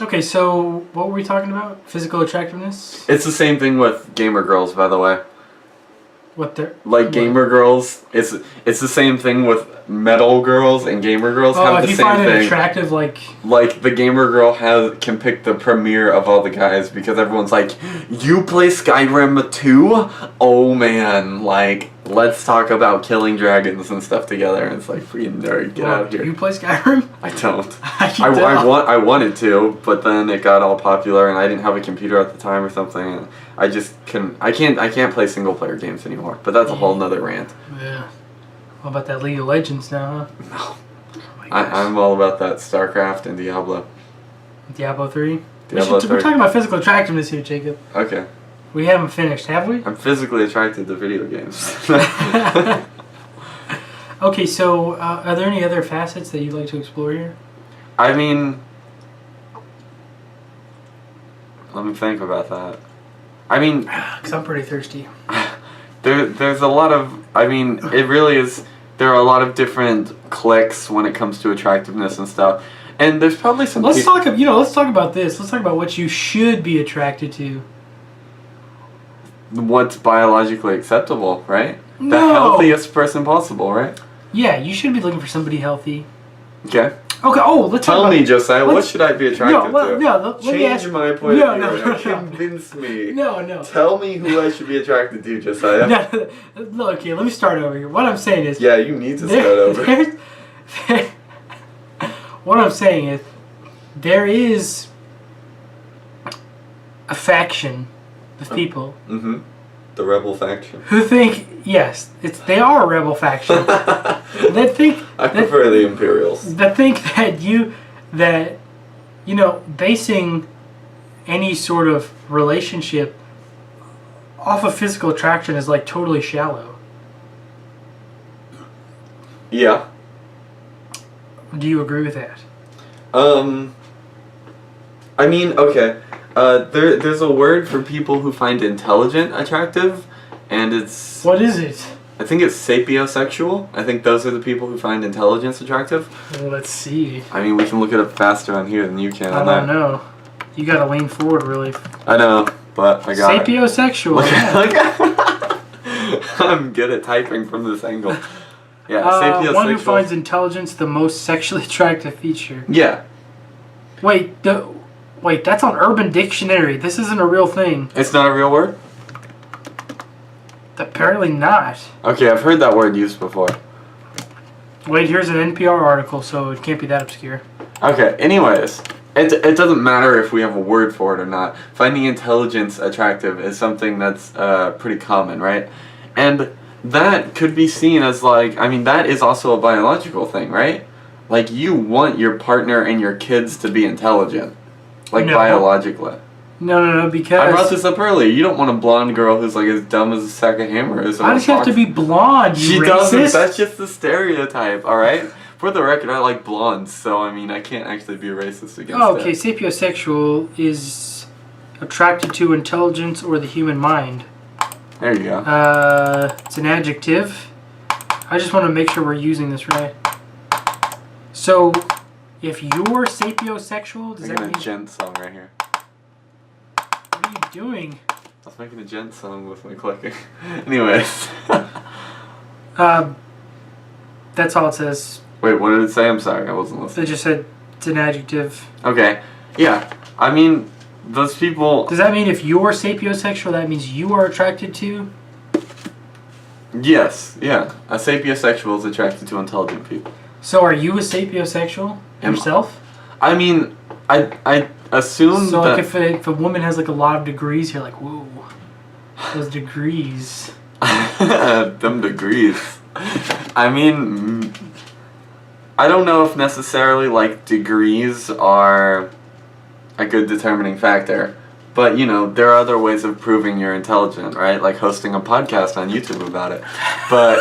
Okay, so what were we talking about? Physical attractiveness? It's the same thing with gamer girls, by the way. What they're... Gamer girls, it's the same thing with metal girls and gamer girls have the same thing. Oh, if you find it attractive, like... Like, the gamer girl can pick the premier of all the guys because everyone's like, you play Skyrim too? Oh man, like, let's talk about killing dragons and stuff together. And it's like, freaking nerd, get out of here. Do you play Skyrim? I don't. I wanted to, but then it got all popular and I didn't have a computer at the time or something. And I just couldn't. I can't play single player games anymore. But that's a whole nother rant. Yeah. What about that League of Legends now, huh? No. I'm all about that StarCraft and Diablo. Diablo 3? Diablo 3. We're talking about physical attractiveness here, Jacob. Okay. We haven't finished, have we? I'm physically attracted to video games. Okay, so are there any other facets that you'd like to explore here? I mean, let me think about that. I mean, because I'm pretty thirsty. There's a lot of, I mean, it really is, there are a lot of different cliques when it comes to attractiveness and stuff. And there's probably some... Let's talk about this. Let's talk about what you should be attracted to. What's biologically acceptable, right? No. The healthiest person possible, right? Yeah, you should be looking for somebody healthy. Okay. Okay, let's Tell me, Josiah, what should I be attracted to? Let me ask. Change my point of view. No. Convince me. No. Tell me who I should be attracted to, Josiah. No, okay, let me start over here. What I'm saying is... Yeah, you need to start over. What I'm saying is, there is a faction of people The rebel faction. who think, yes, they are a rebel faction. They think... I prefer the Imperials. They think that basing any sort of relationship off of physical attraction is like totally shallow. Yeah. Do you agree with that? I mean, okay. There's a word for people who find intelligent attractive, and it's... What is it? I think it's sapiosexual. I think those are the people who find intelligence attractive. Well, let's see. I mean, we can look it up faster on here than you can. I don't know. You gotta lean forward, really. I know, but I got sapiosexual. I'm good at typing from this angle. Yeah, sapiosexual. One who finds intelligence the most sexually attractive feature. Yeah. Wait, that's on Urban Dictionary. This isn't a real thing. It's not a real word? Apparently not. Okay, I've heard that word used before. Wait, here's an NPR article, so it can't be that obscure. Okay, anyways. It doesn't matter if we have a word for it or not. Finding intelligence attractive is something that's pretty common, right? And that could be seen as like, I mean, that is also a biological thing, right? Like, you want your partner and your kids to be intelligent. Like, biologically. No, because... I brought this up earlier. You don't want a blonde girl who's like as dumb as a sack of hammers. I just have to be blonde, you She racist. doesn't. That's just the stereotype, alright? For the record, I like blondes, so I mean, I can't actually be racist against that. Okay, sapiosexual is attracted to intelligence or the human mind. There you go. It's an adjective. I just want to make sure we're using this right. So, if you're sapiosexual, does I'm that making mean... a gent song right here. What are you doing? I was making a gent song with my clicking. Anyways. That's all it says. Wait, what did it say? I'm sorry, I wasn't It listening. just said it's an adjective. Okay. Yeah. I mean, those people... Does that mean if you're sapiosexual, that means you are attracted to? Yes. Yeah. A sapiosexual is attracted to intelligent people. So are you a sapiosexual yourself? I mean, I assume So that... like if a woman has like a lot of degrees, you're like, whoa, those degrees. Them degrees. I mean, I don't know if necessarily like degrees are a good determining factor, but you know, there are other ways of proving you're intelligent, right? Like hosting a podcast on YouTube about it. But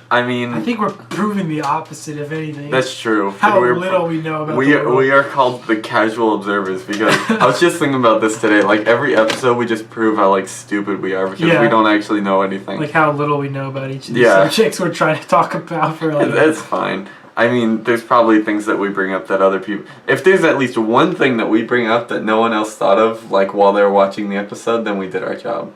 I mean, I think we're proving the opposite, if anything. that's true. How little we know about we the world. we are called the casual observers because I was just thinking about this today. Like every episode, we just prove how like stupid we are because we don't actually know anything. Like how little we know about each of the subjects we're trying to talk about for like. That's fine. I mean, there's probably things that we bring up that other people... If there's at least one thing that we bring up that no one else thought of, like, while they were watching the episode, then we did our job.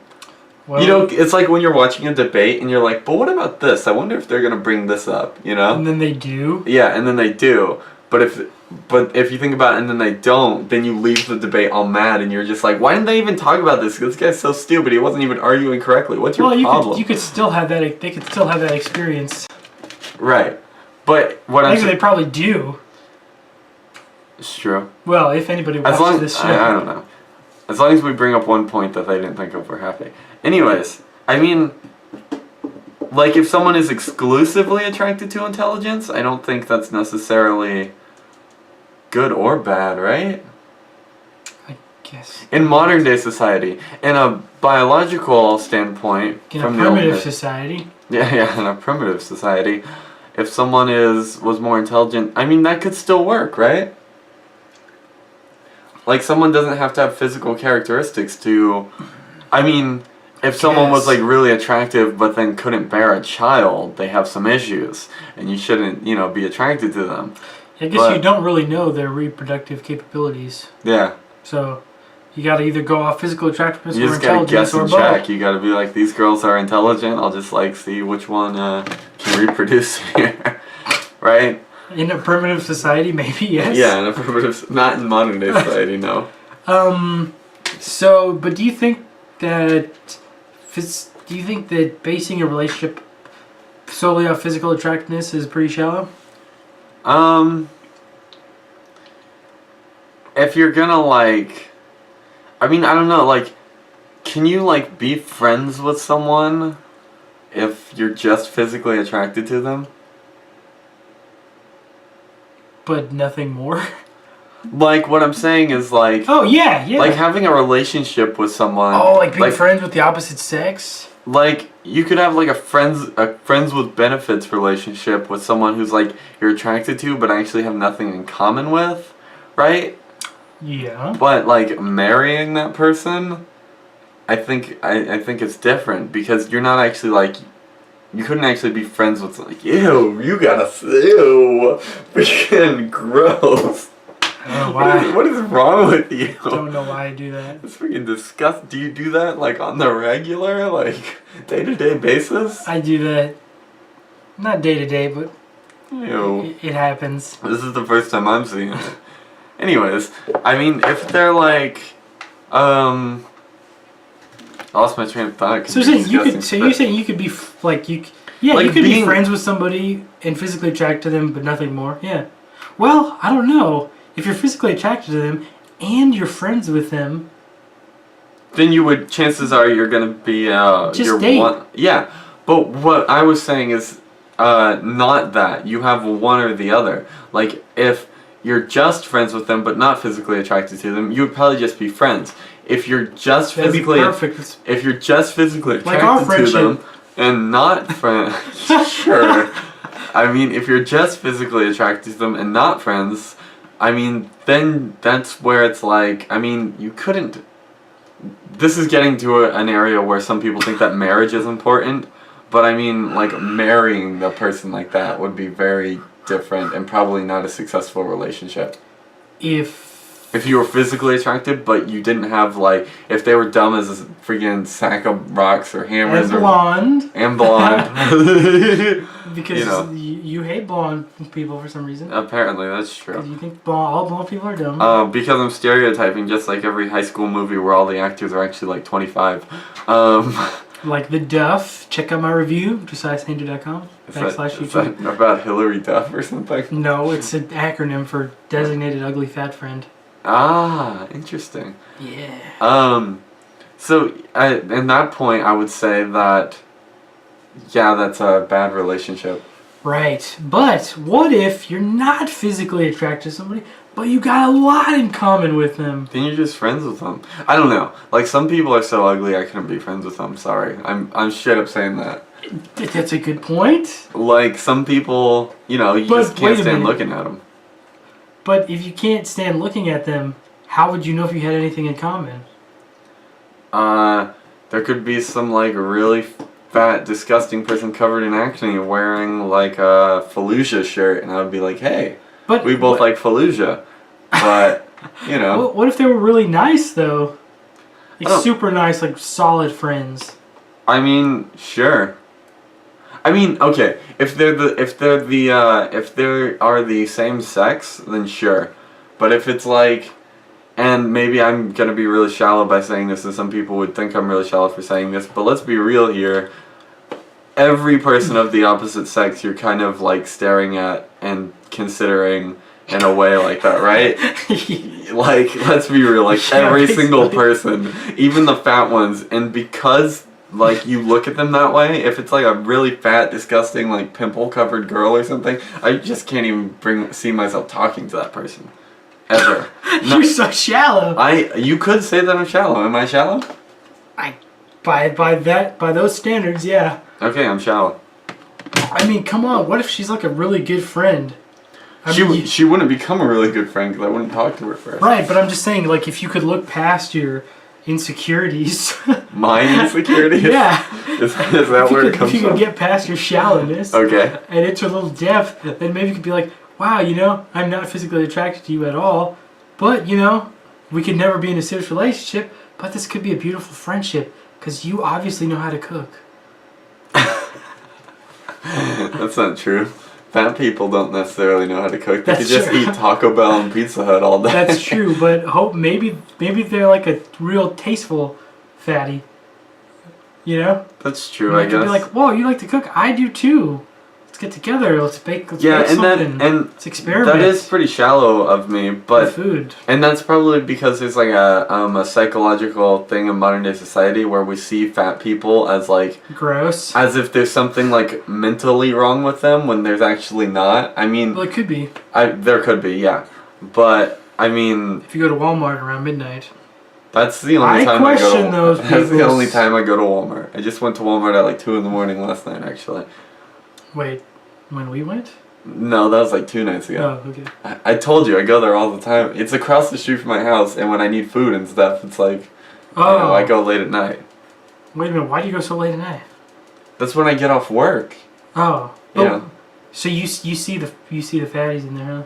Well, you know, it's like when you're watching a debate and you're like, but what about this? I wonder if they're going to bring this up, you know? And then they do? Yeah, and then they do. But if you think about it and then they don't, then you leave the debate all mad and you're just like, why didn't they even talk about this? This guy's so stupid. He wasn't even arguing correctly. What's your problem? You could still have that... They could still have that experience. Right. But what I'm saying... they probably do. It's true. Well, if anybody watches this show. I don't know. As long as we bring up one point that they didn't think of, we're happy. Anyways, I mean, like if someone is exclusively attracted to intelligence, I don't think that's necessarily good or bad, right? I guess. In modern day society, in a biological standpoint, In from a primitive the society. Yeah, in a primitive society, if someone was more intelligent, I mean that could still work, right? Like someone doesn't have to have physical characteristics to, I mean, if someone was like really attractive but then couldn't bear a child, they have some issues, and you shouldn't, you know, be attracted to them. I guess you don't really know their reproductive capabilities. Yeah. So, you gotta either go off physical attractiveness You or just gotta intelligence guess or and both. check. You gotta be like, these girls are intelligent. I'll just like see which one can reproduce here, right? In a primitive society, maybe yes. Yeah, in a primitive, not in modern day society, no. So, but do you think that basing a relationship solely on physical attractiveness is pretty shallow? If you're gonna like, I mean, I don't know, like, can you like be friends with someone if you're just physically attracted to them? But nothing more? Like, what I'm saying is like... Oh, yeah. Like having a relationship with someone... Oh, like being friends with the opposite sex? Like, you could have like a friends with benefits relationship with someone who's like, you're attracted to but actually have nothing in common with, right? Yeah. But like marrying that person, I think it's different because you're not actually like, you couldn't actually be friends with like, ew, you gotta ew, freaking gross. I don't know why. What is wrong with you? I don't know why I do that. It's freaking disgusting. Do you do that like on the regular, like day-to-day basis? I do that. Not day to day, but Ew. it happens. This is the first time I'm seeing it. Anyways, I mean, if they're like, I lost my train of thought. So you're saying you could be like you could be friends with somebody and physically attracted to them, but nothing more. Yeah. Well, I don't know. If you're physically attracted to them and you're friends with them, then chances are you're gonna be just date. Yeah, but what I was saying is not that you have one or the other. Like if you're just friends with them but not physically attracted to them, you would probably just be friends. If you're just physically attracted to them and not friends, sure. I mean, if you're just physically attracted to them and not friends, I mean, then that's where it's like, I mean, you couldn't... This is getting to an area where some people think that marriage is important, but I mean, like, marrying the person like that would be very different and probably not a successful relationship. If you were physically attracted, but you didn't have, like, if they were dumb as a freaking sack of rocks or hammers and blonde. And blonde. Because you know. you hate blonde people for some reason. Apparently, that's true. Because you think all blonde people are dumb. Because I'm stereotyping, just like every high school movie where all the actors are actually like 25. Like The Duff. Check out my review, josiahsander.com /YouTube. Is that about Hillary Duff or something? No, it's an acronym for Designated Ugly Fat Friend. Ah, interesting. Yeah. So in that point, I would say that, yeah, that's a bad relationship. Right. But what if you're not physically attracted to somebody, but you got a lot in common with them? Then you're just friends with them. I don't know. Like, some people are so ugly I couldn't be friends with them. Sorry. I'm straight up saying that. That's a good point. Like, some people, you just can't stand looking at them. But if you can't stand looking at them, how would you know if you had anything in common? There could be some, like, really fat, disgusting person covered in acne wearing, like, a Fallujah shirt, and I would be like, hey, we both like Fallujah. But, What if they were really nice, though? Like, super nice, like, solid friends. I mean, sure. I mean, okay, if they are the same sex, then sure. But if it's like, and maybe I'm gonna be really shallow by saying this, and some people would think I'm really shallow for saying this, but let's be real here. Every person of the opposite sex you're kind of like staring at and considering in a way like that, right? Like, let's be real, like every single person, even the fat ones, and because like you look at them that way, if it's like a really fat, disgusting, like pimple covered girl or something, I just can't even see myself talking to that person. Ever. You're so shallow. You could say that I'm shallow. Am I shallow? By those standards, yeah. Okay, I'm shallow. I mean, come on. What if she's like a really good friend? She wouldn't become a really good friend because I wouldn't talk to her first. Right, but I'm just saying, like, if you could look past your insecurities. My insecurities? Yeah. Is that where it comes from? If you could get past your shallowness. Okay. And into a little depth, then maybe you could be like, wow, I'm not physically attracted to you at all, but, we could never be in a serious relationship, but this could be a beautiful friendship, because you obviously know how to cook. That's not true. Fat people don't necessarily know how to cook. They could just true. eat Taco Bell and Pizza Hut all day. That's true, but maybe they're like a real tasteful fatty. That's true, I guess. Be like, whoa, you like to cook? I do too. Let's get together. Let's bake something. Let's experiment. That is pretty shallow of me, but food. And that's probably because there's like a psychological thing in modern day society where we see fat people as like gross, as if there's something like mentally wrong with them when there's actually not. I mean, well, it could be. There could be, yeah, but I mean, if you go to Walmart around midnight. That's the only time I go. Those that's the only time I go to Walmart. I just went to Walmart at like 2 in the morning last night, actually. Wait, when we went? No, that was like 2 nights ago. Oh, okay. I told you, I go there all the time. It's across the street from my house, and when I need food and stuff, it's like, I go late at night. Wait a minute, why do you go so late at night? That's when I get off work. Oh. Yeah. So you see the fatties in there, huh?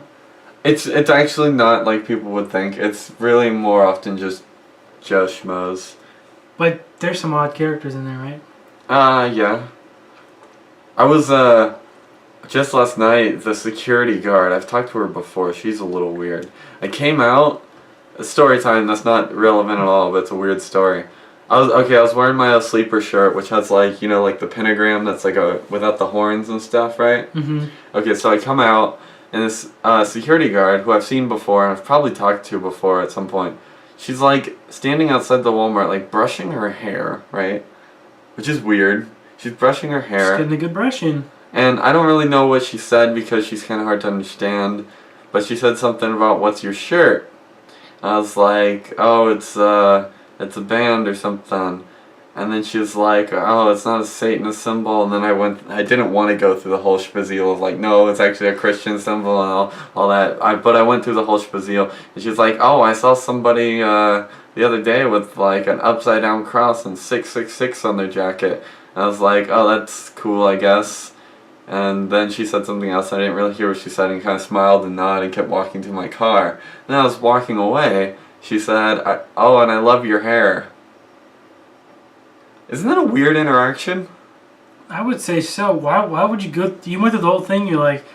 It's actually not like people would think. It's really more often just Joe Schmoes. But there's some odd characters in there, right? Yeah. I was, just last night, the security guard, I've talked to her before, she's a little weird. I came out, story time, that's not relevant at all, but it's a weird story. I was wearing my sleeper shirt, which has like, like the pentagram that's like without the horns and stuff, right? Mm-hmm. Okay, so I come out, and this security guard, who I've seen before, and I've probably talked to before at some point, she's like standing outside the Walmart, like brushing her hair, right? Which is weird. She's brushing her hair. She's getting a good brush in. And I don't really know what she said because she's kind of hard to understand. But she said something about, what's your shirt? I was like, oh, it's a band or something. And then she was like, oh, it's not a Satanist symbol. And then I didn't want to go through the whole spiel of like, no, it's actually a Christian symbol and all that. But I went through the whole spiel. And she was like, oh, I saw somebody the other day with like an upside down cross and 666 on their jacket. And I was like, oh, that's cool, I guess. And then she said something else. I didn't really hear what she said, and kind of smiled and nodded and kept walking to my car. Then I was walking away. She said, "Oh, and I love your hair." Isn't that a weird interaction? I would say so. Why would you go? You went through the whole thing. You're like,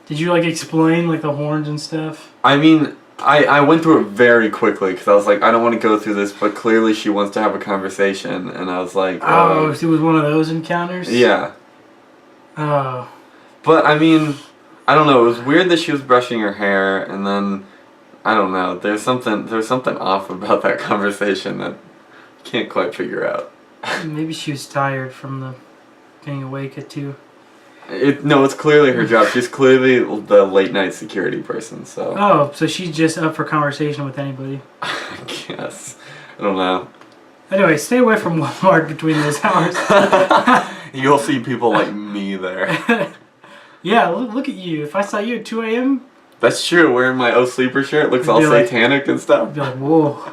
did you like explain like the horns and stuff? I mean, I went through it very quickly because I was like, I don't want to go through this, but clearly she wants to have a conversation, and I was like, oh, so it was one of those encounters? Yeah. Oh. But I mean, I don't know. It was weird that she was brushing her hair, and then I don't know. There's something off about that conversation that I can't quite figure out. Maybe she was tired from the being awake at 2. No, it's clearly her job. She's clearly the late night security person. So. Oh, so she's just up for conversation with anybody. I guess. I don't know. Anyway, stay away from Walmart between those hours. You'll see people like me there. Yeah, look at you. If I saw you at 2 a.m. That's true. Wearing my O Sleeper shirt looks all satanic and stuff. I'd be like, whoa,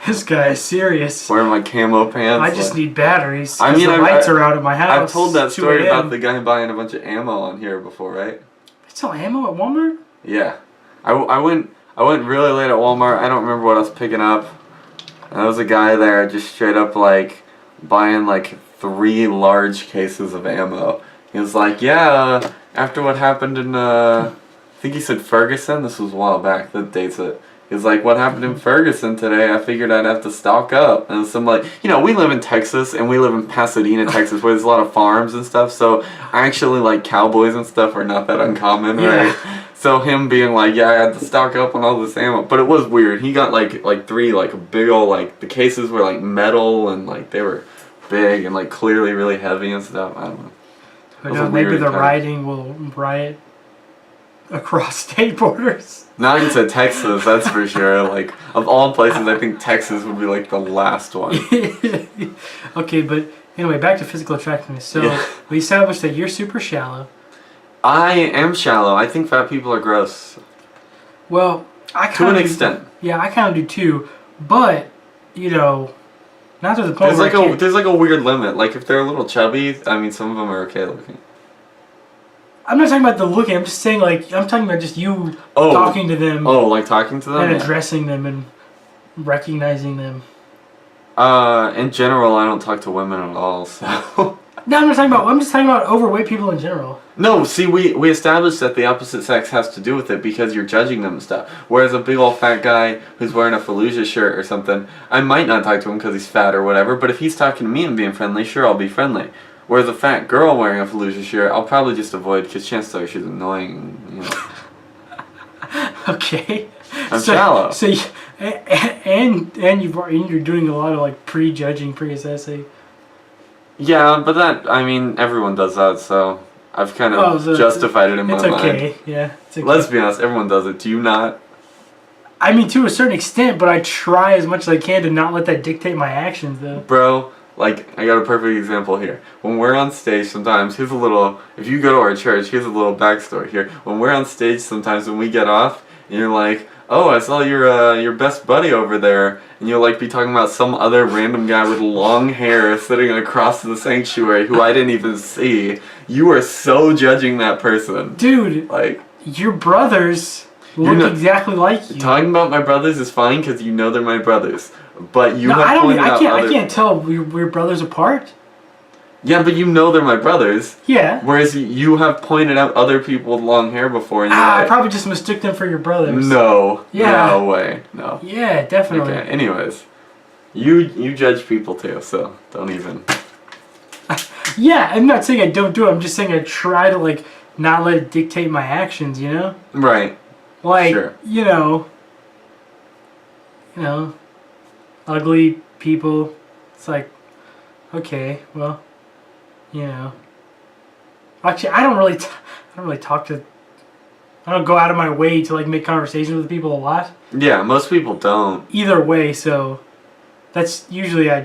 this guy is serious. Wearing my camo pants. I just need batteries. I mean, the lights are out at my house. I've told that story about the guy buying a bunch of ammo on here before, right? They sell ammo at Walmart? Yeah. I went really late at Walmart. I don't remember what I was picking up. And there was a guy there just straight up like buying like 3 large cases of ammo. He was like, yeah, after what happened in, I think he said Ferguson. This was a while back. That dates it. He was like, what happened in Ferguson today? I figured I'd have to stock up. And so I'm like, you know, we live in Texas, and we live in Pasadena, Texas, where there's a lot of farms and stuff. So actually, like, cowboys and stuff are not that uncommon, right? So him being like, yeah, I had to stock up on all this ammo. But it was weird. He got, like 3, like, big old, like, the cases were, like, metal, and, like, they were big and, like, clearly really heavy and stuff. I don't know. But maybe the rioting will riot across state borders. Not into Texas, that's for sure. Like, of all places, I think Texas would be like the last one. Okay, but anyway, back to physical attractiveness. So we established that you're super shallow. I am shallow. I think fat people are gross. Well, I kind to an extent. Yeah, I kind of do too. But you know, not to the point there's like a weird limit. Like if they're a little chubby, I mean, some of them are okay looking. I'm not talking about the looking. I'm just saying, like, I'm talking about just you talking to them. Oh, like talking to them? And addressing them and recognizing them. In general, I don't talk to women at all, so... No, I'm just talking about overweight people in general. No, see, we established that the opposite sex has to do with it because you're judging them and stuff. Whereas a big old fat guy who's wearing a Fallujah shirt or something, I might not talk to him because he's fat or whatever, but if he's talking to me and being friendly, sure, I'll be friendly. Whereas a fat girl wearing a Fallujah shirt, I'll probably just avoid because chances are she's annoying, you know. Okay. I'm shallow. So you're doing a lot of like prejudging, pre-assessing. Yeah, but that, I mean, everyone does that, so I've kind of justified it in my mind. It's okay, yeah. It's okay. Let's be honest, everyone does it. Do you not? I mean, to a certain extent, but I try as much as I can to not let that dictate my actions, though. Bro. Like, I got a perfect example here. When we're on stage sometimes, here's a little, if you go to our church, here's a little backstory here. When we're on stage sometimes when we get off, and you're like, oh, I saw your best buddy over there, and you'll like be talking about some other random guy with long hair sitting across the sanctuary who I didn't even see. You are so judging that person. Dude, like, your brothers look exactly like you. Talking about my brothers is fine because you know they're my brothers. But you I can't tell we're brothers apart. Yeah, but you know they're my brothers. Yeah. Whereas you have pointed out other people with long hair before, and I probably just mistook them for your brothers. No. Yeah. No way. No. Yeah, definitely. Okay. Anyways, you judge people too, so don't even. Yeah, I'm not saying I don't do it. I'm just saying I try to like not let it dictate my actions. You know. Right. Like sure. you know, ugly people. It's like, okay, well, you know. Actually, I don't really talk to. I don't go out of my way to like make conversations with people a lot. Yeah, most people don't. Either way, so that's usually I'm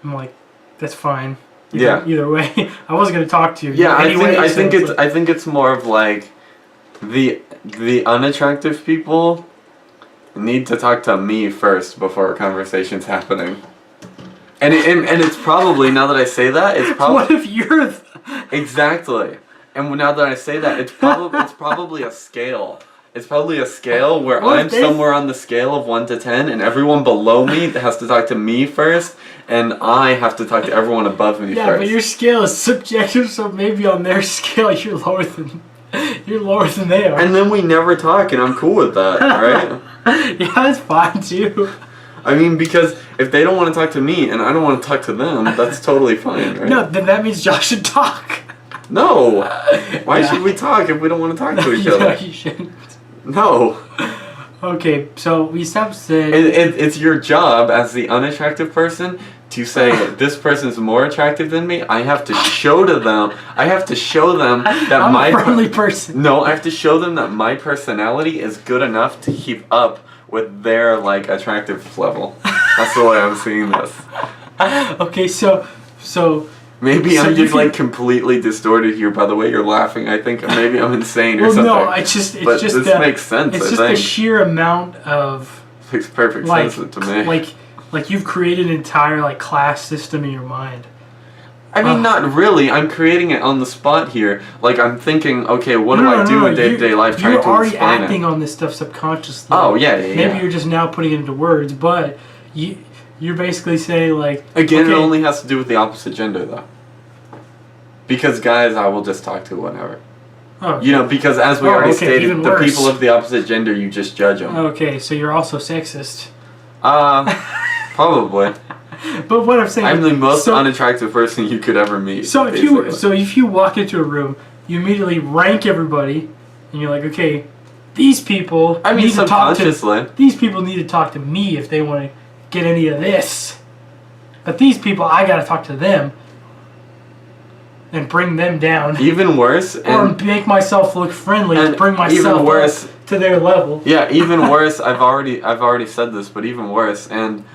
like, that's fine. Either way, I wasn't gonna talk to you. Yeah, anyway, I think it's more of like the unattractive people need to talk to me first before a conversation's happening. And it's probably, now that I say that, it's probably... What if you're... Exactly. And now that I say that, it's probably a scale. It's probably a scale where Well, I'm somewhere on the scale of 1 to 10, and everyone below me has to talk to me first, and I have to talk to everyone above me Yeah, first. but your scale is subjective, so maybe on their scale you're lower than they are. And then we never talk, and I'm cool with that, right? Yeah, that's fine too. I mean, because if they don't want to talk to me and I don't want to talk to them, that's totally fine, right? No, then that means Josh should talk. No! Why should we talk if we don't want to talk to each other? No, you shouldn't. No. Okay, so we stopped saying... It's your job as the unattractive person to say, this person's more attractive than me. I have to show them that I'm my... a friendly person. No, I have to show them that my personality is good enough to keep up with their, like, attractive level. That's the way I'm seeing this. Okay, so Maybe so I'm just, can, like, completely distorted here by the way you're laughing. I think maybe I'm insane or well, something. no, it's just this makes sense, it's I just think. the sheer amount of... Makes perfect like, sense to me. Like you've created an entire, like, class system in your mind. I mean, not really. I'm creating it on the spot here. Like, I'm thinking, okay, what do I do in day-to-day life trying to explain it? You're already acting on this stuff subconsciously. Oh, yeah. Maybe you're just now putting it into words, but you're basically saying, like... Again, okay, it only has to do with the opposite gender, though. Because guys, I will just talk to whenever. Oh. You know, because as we already stated, the worse. people of the opposite gender, you just judge them. Okay, so you're also sexist. Probably. But what I'm saying, I'm the most unattractive person you could ever meet. So if you walk into a room, you immediately rank everybody, and you're like, okay, these people need to talk to these people need to talk to me if they want to get any of this. But these people, I gotta talk to them and bring them down. Even worse, or make myself look friendly and bring myself up to their level. Yeah, even worse. I've already said this, but even worse. And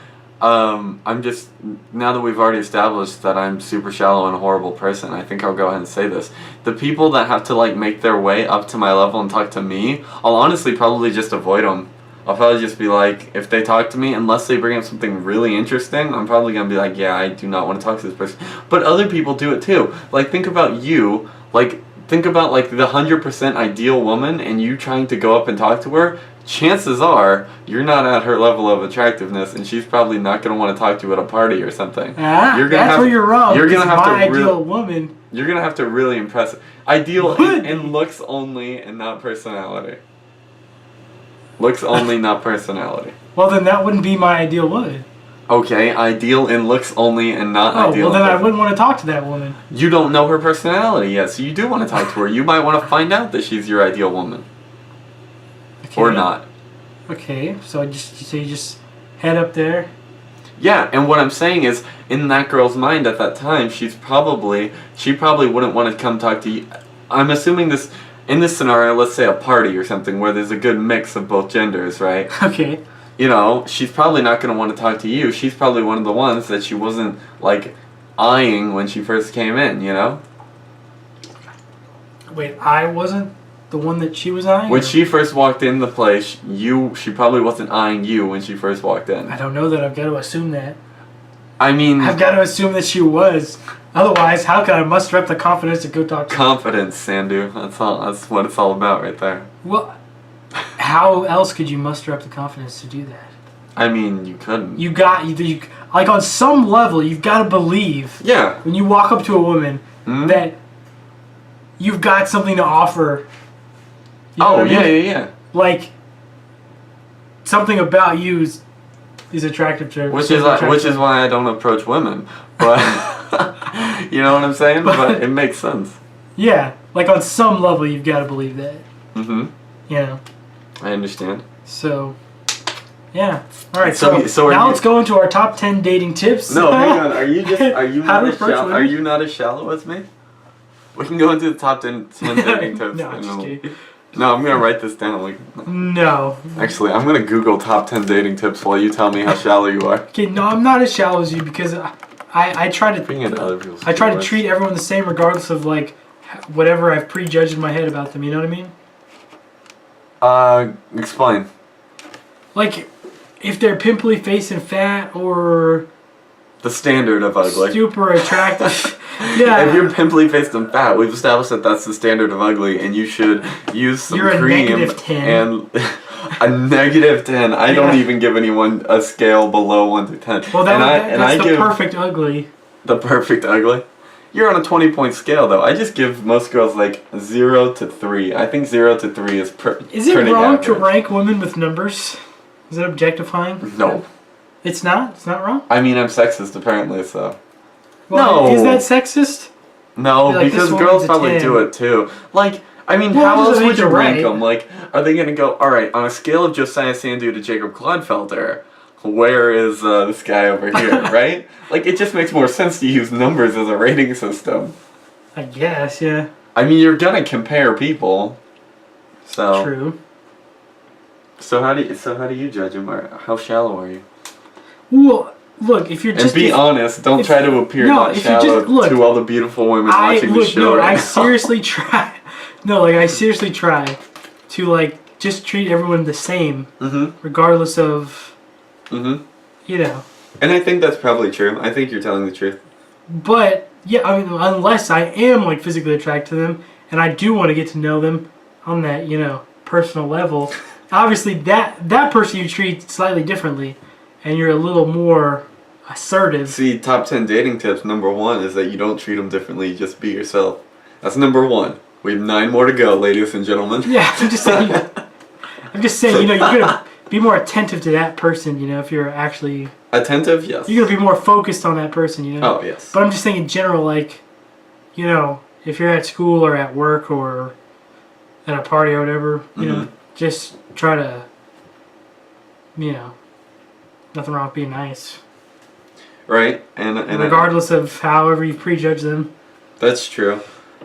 I'm just, now that we've already established that I'm super shallow and a horrible person, I think I'll go ahead and say this. The people that have to, like, make their way up to my level and talk to me, I'll honestly probably just avoid them. I'll probably just be like, if they talk to me, unless they bring up something really interesting, I'm probably going to be like, yeah, I do not want to talk to this person. But other people do it too. Like, think about you. Like, think about, like, the 100% ideal woman and you trying to go up and talk to her. Chances are, you're not at her level of attractiveness and she's probably not going to want to talk to you at a party or something. That's where you're wrong. You're going to have my ideal woman. You're going to have to really impress her. Ideal in looks only and not personality. Looks only, not personality. Well, then that wouldn't be my ideal woman. Okay, ideal in looks only and not ideal. Oh, well then I wouldn't want to talk to that woman. You don't know her personality yet, so you do want to talk to her. You might want to find out that she's your ideal woman. Okay. Or not. Okay, so you just head up there. Yeah, and what I'm saying is, in that girl's mind at that time, she probably wouldn't want to come talk to you. I'm assuming this... In this scenario, let's say a party or something where there's a good mix of both genders, right? Okay. You know, she's probably not going to want to talk to you. She's probably one of the ones that she wasn't, like, eyeing when she first came in, you know? Wait, I wasn't the one that she was eyeing? When she first walked in the place, she probably wasn't eyeing you when she first walked in. I don't know that. I've got to assume that. I mean... I've got to assume that she was. Otherwise, how can I muster up the confidence to go talk to her? Confidence, Sandu. That's what it's all about right there. Well, how else could you muster up the confidence to do that? I mean, you couldn't. You like, on some level, you've got to believe. Yeah. When you walk up to a woman, that you've got something to offer. You know what I mean? Yeah. Like, something about you is attractive to her. Which is why I don't approach women. But you know what I'm saying? But it makes sense. Yeah, like on some level you've got to believe that. Mm-hmm. You know. I understand. So, yeah. All right. So now let's go into our top 10 dating tips. No, hang on. Are you not as shallow as me? We can go into the top 10 dating tips. No, I'm just kidding. No, I'm gonna write this down. No. Actually, I'm gonna Google top 10 dating tips while you tell me how shallow you are. Okay, no, I'm not as shallow as you because I try to treat everyone the same regardless of, like, whatever I've prejudged in my head about them. You know what I mean? Explain. Like, if they're pimply face and fat or the standard of ugly, super attractive. Yeah. If you're pimply faced and fat, we've established that that's the standard of ugly, and you should use some You're cream. a -10. And a -10. I don't even give anyone a scale below 1 to 10. Well, that's the give perfect ugly. the perfect ugly. You're on a 20-point scale, though. I just give most girls like 0 to 3. I think 0 to 3 is Is it pretty wrong average. to rank women with numbers? Is it objectifying? No. It's not? It's not wrong? I mean, I'm sexist, apparently, so. Well, No. Is that sexist? No, Like, because this girls woman's a probably 10. do it, too. Like, I mean, Well, how it else doesn't would you mean rank you're them? Like, are they going to go, alright, on a scale of Josiah Sandu to Jacob Clodfelter, where is this guy over here, right? Like, it just makes more sense to use numbers as a rating system. I guess, yeah. I mean, you're gonna compare people. So. True. So how do you judge him, or how shallow are you? Well, look, if you're And just... be honest, don't try to appear no, not if you shallow just- look, to all the beautiful women watching the show. No, right I now. seriously try... No, like, I seriously try to, like, just treat everyone the same, regardless of, you know. And I think that's probably true. I think you're telling the truth. But, yeah, I mean, unless I am, like, physically attracted to them, and I do want to get to know them on that, you know, personal level, obviously that person you treat slightly differently, and you're a little more assertive. See, top 10 dating tips, number 1 is that you don't treat them differently, you just be yourself. That's number 1. We have 9 more to go, ladies and gentlemen. Yeah, I'm just saying, you know, you're going to be more attentive to that person, you know, if you're actually... Attentive, yes. You're going to be more focused on that person, you know? Oh, yes. But I'm just saying in general, like, you know, if you're at school or at work or at a party or whatever, you know, just try to, you know, nothing wrong with being nice. Right? And regardless of however you prejudge them. That's true.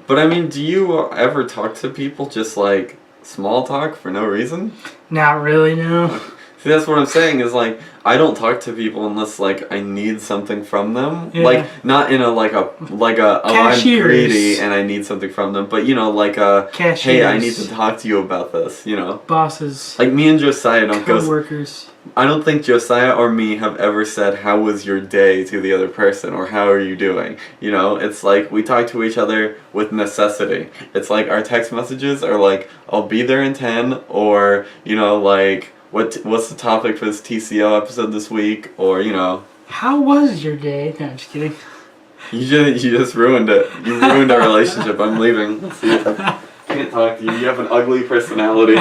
But I mean, do you ever talk to people just like small talk for no reason? Not really, no. See, that's what I'm saying is like, I don't talk to people unless like I need something from them. Yeah. Like, not in a like a oh, I'm Cashiers. greedy and I need something from them, but you know, like a Cashiers. hey, I need to talk to you about this, you know. Bosses. Like me and Josiah don't go. Co-workers. I don't think Josiah or me have ever said, how was your day to the other person, or how are you doing? You know, it's like we talk to each other with necessity. It's like our text messages are like, I'll be there in 10, or, you know, like, what's the topic for this TCO episode this week, or, you know. How was your day? No, I'm just kidding. You just ruined it. You ruined our relationship. I'm leaving. I can't talk to you. You have an ugly personality.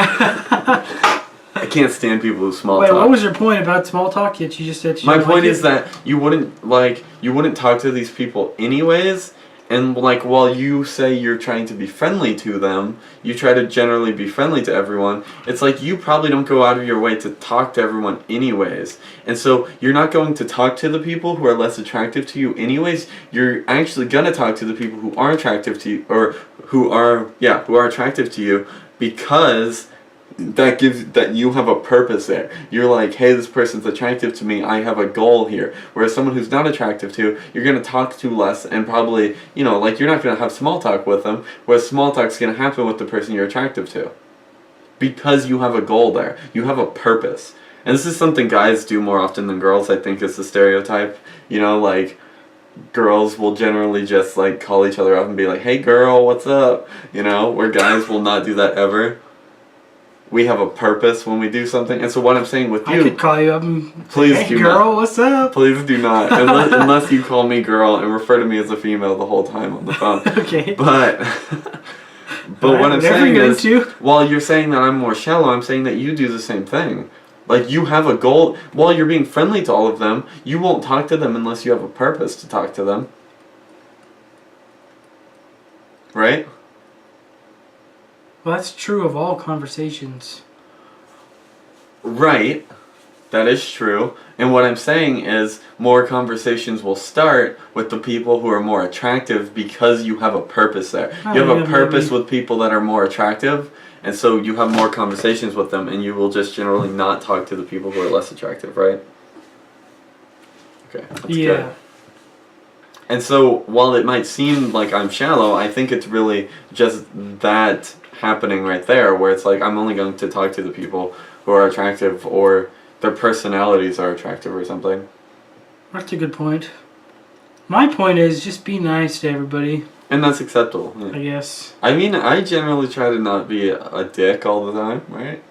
I can't stand people who small talk. Wait, what was your point about small talk? Yet you just said My point is that you wouldn't talk to these people anyways, and like while you say you're trying to be friendly to them, you try to generally be friendly to everyone. It's like you probably don't go out of your way to talk to everyone anyways. And so you're not going to talk to the people who are less attractive to you anyways. You're actually gonna talk to the people who are attractive to you, or who are attractive to you, because that gives that you have a purpose there. You're like, hey, this person's attractive to me, I have a goal here. Whereas someone who's not attractive to you, you're going to talk to less, and probably, you know, like you're not going to have small talk with them, whereas small talk's going to happen with the person you're attractive to. Because you have a goal there. You have a purpose. And this is something guys do more often than girls, I think, is the stereotype. You know, like, girls will generally just, like, call each other up and be like, hey girl, what's up? You know, where guys will not do that ever. We have a purpose when we do something, and so what I'm saying with you, I could call you up and please say, hey do girl, not. what's up? Please do not, unless you call me girl and refer to me as a female the whole time on the phone. Okay. But what I'm saying is, while you're saying that I'm more shallow, I'm saying that you do the same thing. Like, you have a goal. While you're being friendly to all of them, you won't talk to them unless you have a purpose to talk to them. Right? Well, that's true of all conversations. Right. That is true. And what I'm saying is more conversations will start with the people who are more attractive because you have a purpose there. You have a purpose with people that are more attractive, and so you have more conversations with them, and you will just generally not talk to the people who are less attractive, right? Okay, that's good. And so while it might seem like I'm shallow, I think it's really just that happening right there, where it's like I'm only going to talk to the people who are attractive, or their personalities are attractive or something. That's a good point. My point is just be nice to everybody, And that's acceptable. Yeah. I guess. I mean, I generally try to not be a dick all the time, right?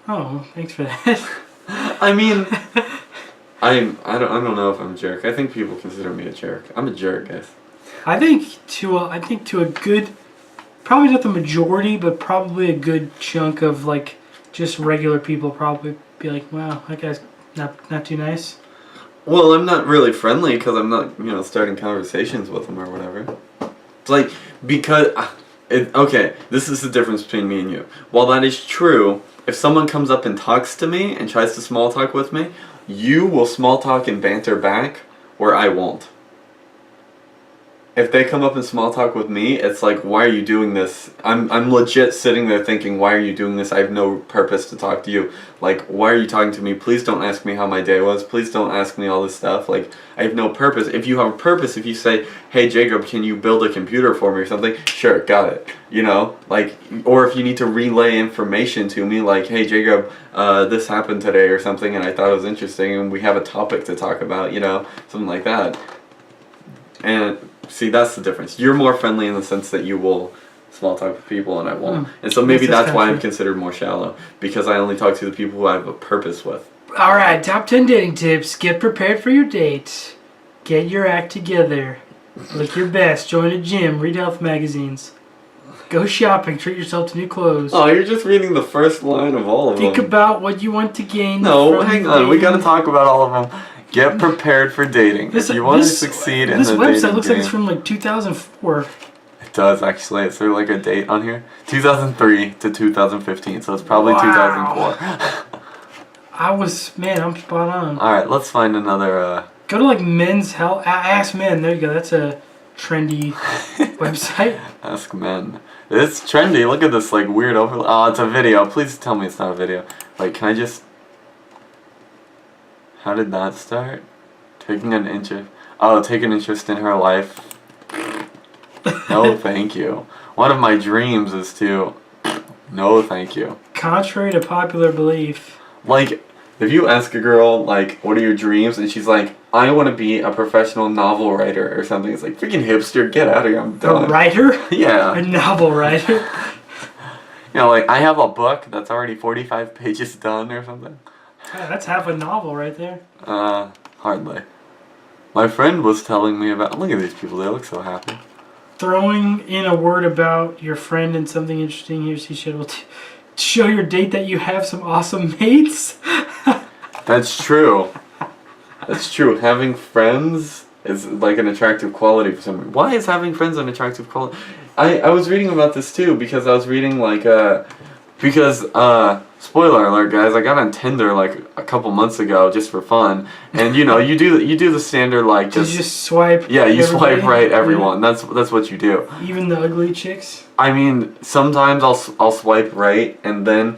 Oh, thanks for that. I mean, I don't know if I'm a jerk. I think people consider me a jerk. I'm a jerk, guys. I think to a good, probably not the majority, but probably a good chunk of like just regular people probably be like, wow, that guy's not too nice. Well, I'm not really friendly because I'm not, starting conversations with them or whatever. It's like, because, okay, this is the difference between me and you. While that is true, if someone comes up and talks to me and tries to small talk with me, you will small talk and banter back where I won't. If they come up and small talk with me, it's like, why are you doing this? I'm legit sitting there thinking, why are you doing this? I have no purpose to talk to you. Like, why are you talking to me? Please don't ask me how my day was. Please don't ask me all this stuff. Like, I have no purpose. If you have a purpose, if you say, hey Jacob, can you build a computer for me or something? Sure, got it. Like, or if you need to relay information to me, like, hey Jacob, this happened today or something and I thought it was interesting and we have a topic to talk about, something like that. And see, that's the difference. You're more friendly in the sense that you will small talk with people and I won't. And so maybe that's why I'm considered more shallow, because I only talk to the people who I have a purpose with. Alright, top 10 dating tips. Get prepared for your date. Get your act together. Look your best. Join a gym. Read health magazines. Go shopping. Treat yourself to new clothes. Oh, you're just reading the first line of all of them. Think about what you want to gain. No, hang on. We gotta talk about all of them. Get prepared for dating. If you want to succeed in the dating game. This website looks like it's from like 2004. It does, actually. Is there like a date on here? 2003 to 2015, so it's probably 2004. I'm spot on. Alright, let's find another, Go to like Men's Health, Ask Men. There you go. That's a trendy website. Ask Men. It's trendy. Look at this like weird overlay. Oh, it's a video. Please tell me it's not a video. Like, can I just... How did that start? Take an interest in her life. No, thank you. One of my dreams is to... No, thank you. Contrary to popular belief. Like, if you ask a girl, like, what are your dreams? And she's like, I want to be a professional novel writer or something. It's like, freaking hipster, get out of here, I'm done. A writer? Yeah. A novel writer? Like, I have a book that's already 45 pages done or something. Yeah, that's half a novel right there. Hardly. My friend was telling me about... Look at these people, they look so happy. Throwing in a word about your friend and something interesting he or she should will show your date that you have some awesome mates. That's true. That's true. Having friends is like an attractive quality for someone. Why is having friends an attractive quality? I was reading about this too, because I was reading like spoiler alert, guys, I got on Tinder like a couple months ago just for fun, and you do the standard like just... You just swipe. Yeah, you swipe right everyone. Yeah. That's what you do. Even the ugly chicks. I mean, sometimes I'll swipe right, and then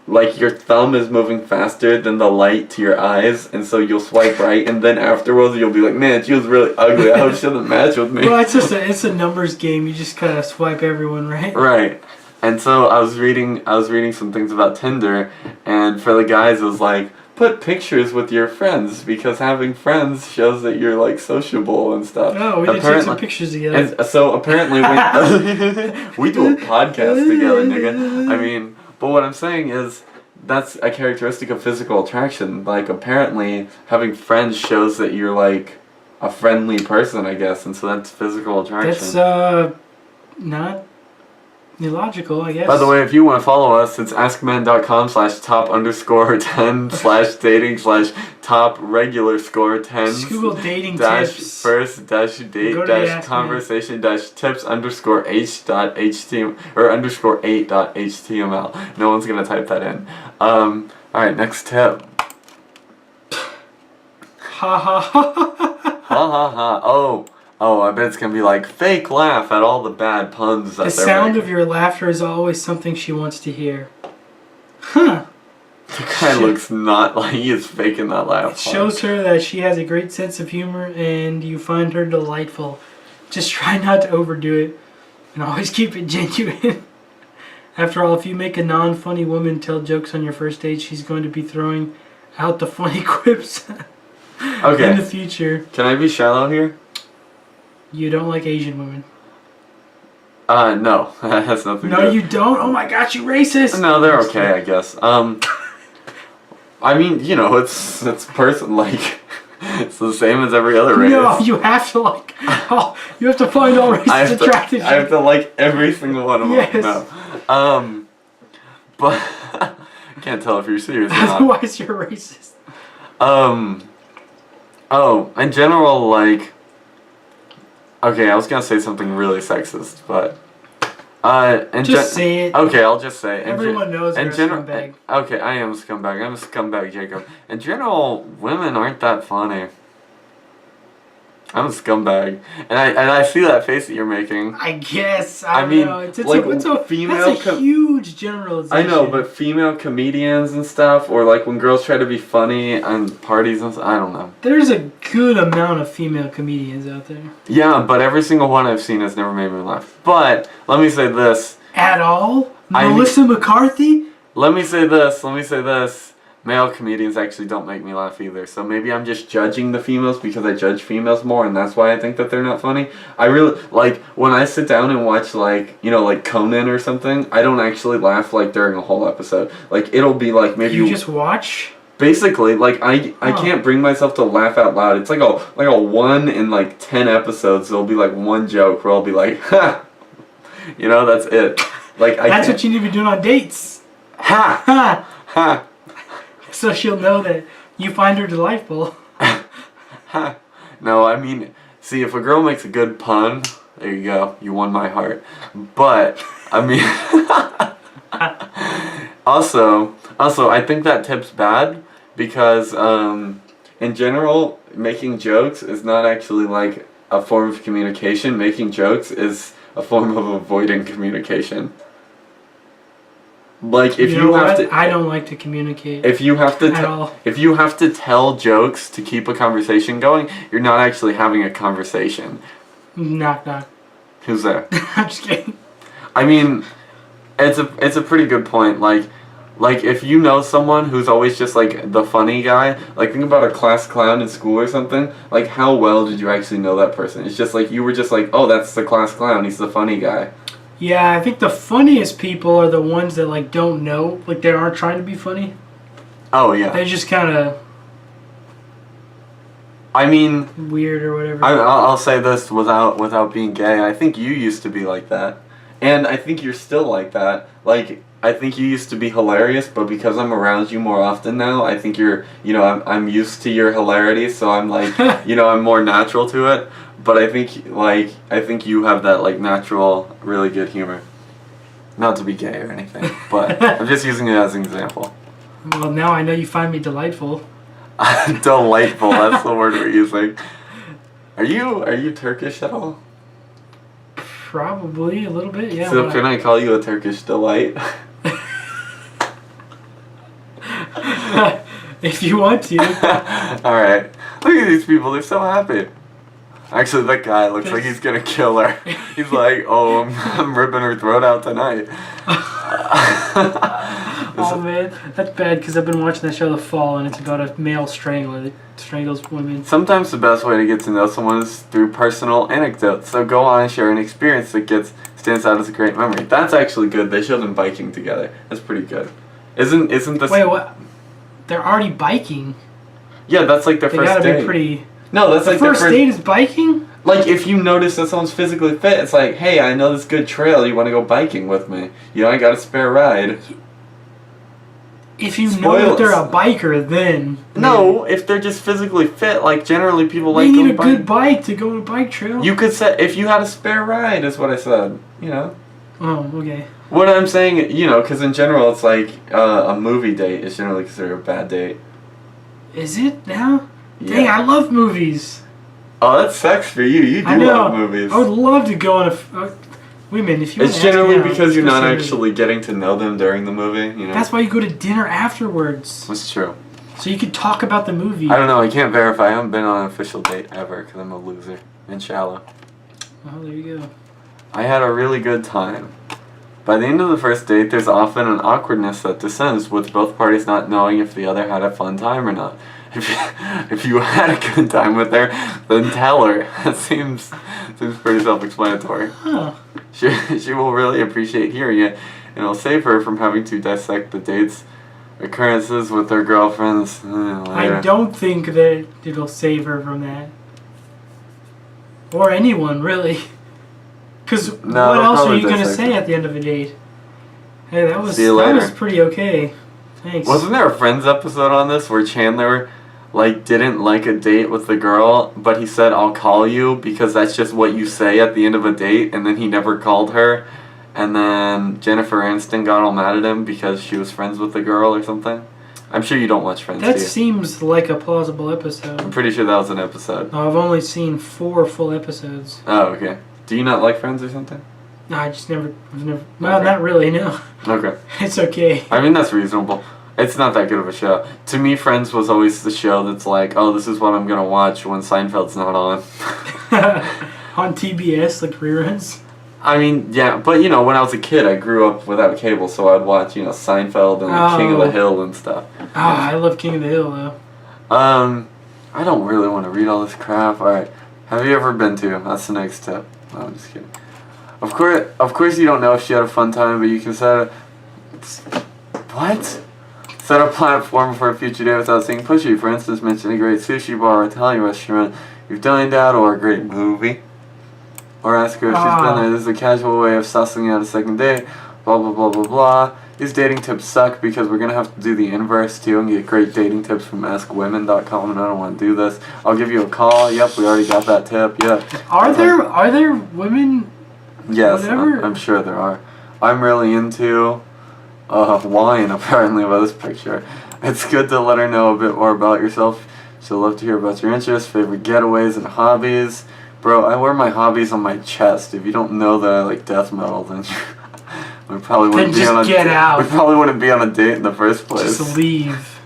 like your thumb is moving faster than the light to your eyes, and so you'll swipe right, and then afterwards you'll be like, man, she was really ugly. I hope she doesn't match with me. Well, it's a numbers game. You just kind of swipe everyone right. Right. And so I was reading some things about Tinder, and for the guys it was like, put pictures with your friends, because having friends shows that you're like sociable and stuff. Oh, we did take some pictures together. And so apparently we do a podcast together, nigga. I mean, but what I'm saying is that's a characteristic of physical attraction. Like, apparently having friends shows that you're like a friendly person, I guess, and so that's physical attraction. That's not illogical, I guess. By the way, if you want to follow us, it's askmen.com/top_10/dating/top_10. Just Google dating dash tips. first dash date dash conversation dash tips _h.html or _8.html. No one's gonna type that in. Alright, next tip. Ha ha ha Ha ha ha. Oh, I bet it's gonna be like fake laugh at all the bad puns that The they're sound making. of your laughter is always something she wants to hear. Huh. The guy looks not like he is faking that laugh. It shows her that she has a great sense of humor and you find her delightful. Just try not to overdo it and always keep it genuine. After all, if you make a non-funny woman tell jokes on your first date, she's going to be throwing out the funny quips Okay. in the future. Can I be shallow here? You don't like Asian women. No. That has nothing to do. No, you don't? Oh my gosh, you racist! No, they're okay, I guess. I mean, you know, it's like, it's the same as every other race. No, you have to like, you have to find all races attractive. I have to like every single one of them. Yes. No. But, I can't tell if you're serious or not. Otherwise you're racist. Oh, in general, like, okay, I was gonna say something really sexist, but, Just say it. Okay, I'll just say. Everyone knows you're a scumbag. Okay, I am a scumbag. I'm a scumbag, Jacob. In general, women aren't that funny. I'm a scumbag, and I see that face that you're making. I guess. I mean, know. It's like, female. That's a huge generalization. I know, but female comedians and stuff, or like when girls try to be funny on parties and stuff, I don't know. There's a good amount of female comedians out there. Yeah, but every single one I've seen has never made me laugh. But let me say this. At all? Melissa McCarthy? Let me say this. Male comedians actually don't make me laugh either. So maybe I'm just judging the females because I judge females more, and that's why I think that they're not funny. I really, like, when I sit down and watch, like, you know, like Conan or something, I don't actually laugh, like, during a whole episode. Like, it'll be, like, maybe... You just watch? Basically, like, I can't bring myself to laugh out loud. It's like a 1 in, like, 10 episodes, there'll be, like, one joke where I'll be like, ha! You know, that's it. Like, That's what you need to be doing on dates. Ha! Ha! Ha! So she'll know that you find her delightful. No, I mean, see, if a girl makes a good pun, there you go, you won my heart. But, I mean, also, I think that tip's bad because, in general, making jokes is not actually like a form of communication. Making jokes is a form of avoiding communication. Like if you have to, I don't like to communicate. If you have to, at all. If you have to tell jokes to keep a conversation going, you're not actually having a conversation. Knock knock. Who's there? I'm just kidding. I mean, it's a pretty good point. Like if you know someone who's always just like the funny guy, like think about a class clown in school or something. Like how well did you actually know that person? It's just like you were just like, oh, that's the class clown. He's the funny guy. Yeah, I think the funniest people are the ones that like don't know, like they aren't trying to be funny. Oh yeah. They just kind of. I mean. Weird or whatever. I'll say this without being gay. I think you used to be like that, and I think you're still like that. Like I think you used to be hilarious, but because I'm around you more often now, I think you're. You know, I'm used to your hilarity, so I'm like, you know, I'm more natural to it. But I think you have that like natural, really good humor. Not to be gay or anything, but I'm just using it as an example. Well, now I know you find me delightful. Delightful, that's the word we're using. Are you Turkish at all? Probably a little bit, yeah. So can I call you a Turkish delight? If you want to. Alright. Look at these people, they're so happy. Actually, that guy looks like he's gonna kill her. He's like, oh, I'm ripping her throat out tonight. Oh man, that's bad because I've been watching that show The Fall, and it's about a male strangler that strangles women. Sometimes the best way to get to know someone is through personal anecdotes. So go on and share an experience that stands out as a great memory. That's actually good. They showed them biking together. That's pretty good. Isn't this? Wait, what? They're already biking. Yeah, that's like their they first date. They gotta be pretty. No, that's like their first date is biking? Like, if you notice that someone's physically fit, it's like, hey, I know this good trail, you want to go biking with me? You know, I got a spare ride. If you know that they're a biker, then... No, if they're just physically fit, like, generally people like going need a good bike to go on a bike trail. You could say, if you had a spare ride, is what I said, you know? Oh, okay. What I'm saying, you know, because in general, it's like, a movie date is generally considered a bad date. Is it now? Yeah. Dang, I love movies. Oh, that's sex for you. You do love movies. I would love to go on a... women, if you It's generally because you're not actually getting to know them during the movie, you know? That's why you go to dinner afterwards. That's true. So you can talk about the movie. I don't know. I can't verify. I haven't been on an official date ever because I'm a loser and shallow. Oh, there you go. I had a really good time. By the end of the first date, there's often an awkwardness that descends, with both parties not knowing if the other had a fun time or not. if you had a good time with her, then tell her. That seems pretty self-explanatory. Huh. She will really appreciate hearing it, and it'll save her from having to dissect the dates, occurrences with her girlfriends. I don't think that it'll save her from that. Or anyone, really. Because what else are you going to say at the end of a date? Hey, that was pretty okay. Thanks. Wasn't there a Friends episode on this where Chandler didn't like a date with the girl, but he said, "I'll call you," because that's just what you say at the end of a date, and then he never called her, and then Jennifer Aniston got all mad at him because she was friends with the girl or something? I'm sure you don't watch Friends, That do you? seems like a plausible episode. I'm pretty sure that was an episode. No, I've only seen 4 full episodes. Oh, okay. Do you not like Friends or something? No, I've never. Well, not really, no. Okay. It's okay. I mean, that's reasonable. It's not that good of a show. To me, Friends was always the show that's like, oh, this is what I'm going to watch when Seinfeld's not on. On TBS, like reruns? I mean, yeah, but when I was a kid, I grew up without cable, so I'd watch, Seinfeld and King of the Hill and stuff. Oh, I love King of the Hill, though. I don't really want to read all this crap. Alright, have you ever been to? That's the next tip. No, I'm just kidding. Of course you don't know if she had a fun time, but you can set a platform for a future date without saying pushy. For instance, mention a great sushi bar or Italian restaurant you've dined at, or a great movie. Or ask her if she's been there. This is a casual way of sussing out a second date. Blah, blah, blah, blah, blah. These dating tips suck because we're going to have to do the inverse too and get great dating tips from AskWomen.com, and I don't want to do this. I'll give you a call. Yep, we already got that tip. Yeah. Are there women? Yes, I'm sure there are. I'm really into wine, apparently, by this picture. It's good to let her know a bit more about yourself. She'll love to hear about your interests, favorite getaways, and hobbies. Bro, I wear my hobbies on my chest. If you don't know that I like death metal, then we probably wouldn't be on a date. Out. We probably wouldn't be on a date in the first place. Just leave.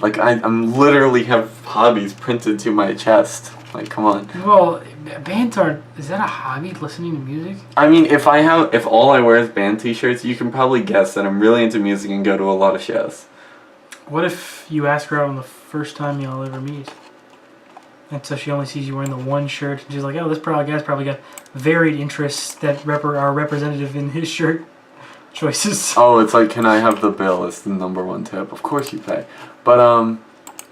I'm literally have hobbies printed to my chest. Like, come on. Well, bands aren't. Is that a hobby? Listening to music? I mean, if all I wear is band T-shirts, you can probably guess that I'm really into music and go to a lot of shows. What if you ask her out on the first time y'all ever meet? And so she only sees you wearing the one shirt, and she's like, "Oh, this guy's probably got varied interests that are representative in his shirt choices." Oh, it's like, can I have the bill? It's the #1 tip. Of course you pay. But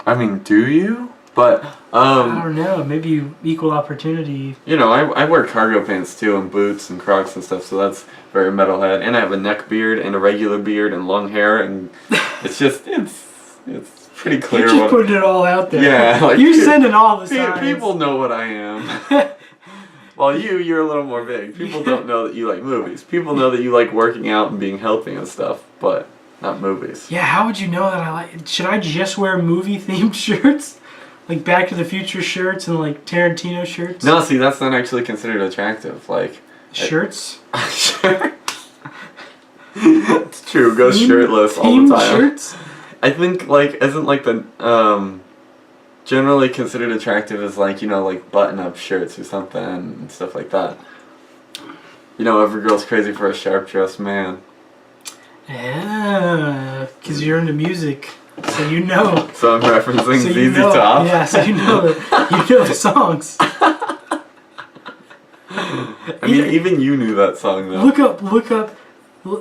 I mean, do you? But I don't know. Maybe equal opportunity. I wear cargo pants too, and boots and Crocs and stuff. So that's very metalhead. And I have a neck beard and a regular beard and long hair, and it's pretty clear. You're just putting it all out there. Yeah, you're sending all the signs. People know what I am. While you're a little more vague. People don't know that you like movies. People know that you like working out and being healthy and stuff, but not movies. Yeah, how would you know that I like? Should I just wear movie-themed shirts? Like Back to the Future shirts and like Tarantino shirts? No, see, that's not actually considered attractive. Like shirts? Sure. It's true. Go shirtless all the time. Shirts? I think isn't the generally considered attractive as like button-up shirts or something and stuff like that. Every girl's crazy for a sharp-dressed man. Yeah, because you're into music. So you know. So I'm referencing ZZ Top. Yeah, so you know the songs. I mean, even you knew that song though. Look up.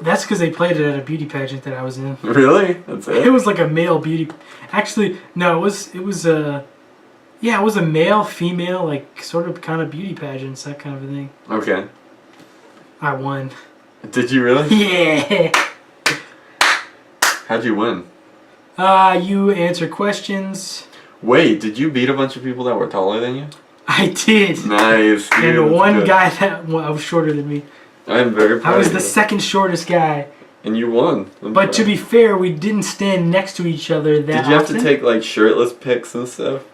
That's because they played it at a beauty pageant that I was in. Really? That's it? It was like a male beauty. Actually, no. It was a male, female, like sort of kind of beauty pageants, that kind of a thing. Okay. I won. Did you really? Yeah. How'd you win? You answer questions. Wait, did you beat a bunch of people that were taller than you? I did. Nice. Dude, and one guy that was shorter than me. I'm very proud. I was the second shortest guy. And you won. But to be fair, we didn't stand next to each other that often. Did you have to take like shirtless pics and stuff?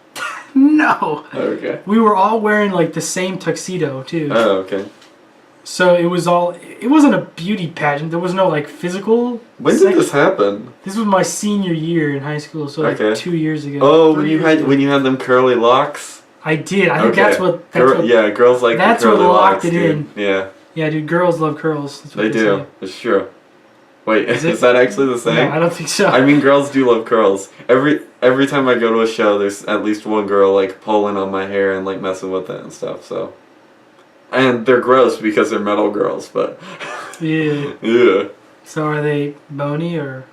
No. Okay. We were all wearing like the same tuxedo too. Oh, okay. So it wasn't a beauty pageant. There was no like physical. When did this happen? This was my senior year in high school, so like 2 years ago. Oh, when you had them curly locks? I did. I think that's what yeah, girls like that's the curly what locked locks, it dude. in. Yeah. Yeah, dude, girls love curls. That's what they do. Say. It's true. Wait, is that actually the same? No, I don't think so. I mean, girls do love curls. Every time I go to a show, there's at least one girl like pulling on my hair and like messing with it and stuff. So, and they're gross because they're metal girls, but Yeah. yeah. So are they bony or?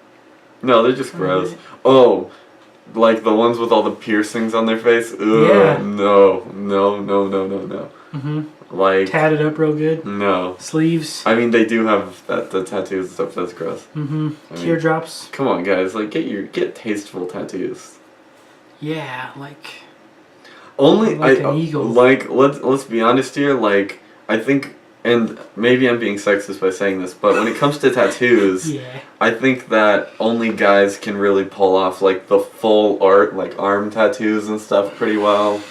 No, they're just gross. Oh, like the ones with all the piercings on their face. Ugh, Yeah. No. Mm-hmm. Like Tatted up real good. no. Sleeves. I mean, they do have the tattoos and stuff. That's gross. Mm-hmm. I mean, Teardrops. Come on, guys. Like, get tasteful tattoos. Yeah, like. Only Like an eagle. Like let's be honest here. Like I think, and maybe I'm being sexist by saying this, but when it comes to tattoos, Yeah. I think that only guys can really pull off like the full art, like arm tattoos and stuff pretty well.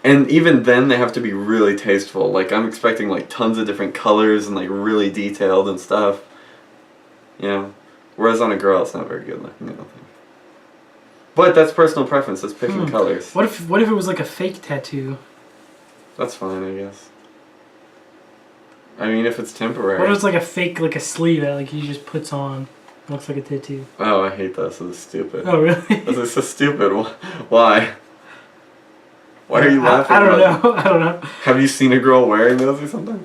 And even then, they have to be really tasteful. Like I'm expecting like tons of different colors and like really detailed and stuff. You know, whereas on a girl, it's not very good looking. I don't think. But that's personal preference. That's picking colors. What if it was like a fake tattoo? That's fine, I guess. I mean, if it's temporary. What if it's like a fake, like a sleeve that like he just puts on, looks like a tattoo? Oh, I hate those. This is stupid. Oh really? This is so stupid. Why? Why are you laughing? I don't know. I don't know. Have you seen a girl wearing those or something?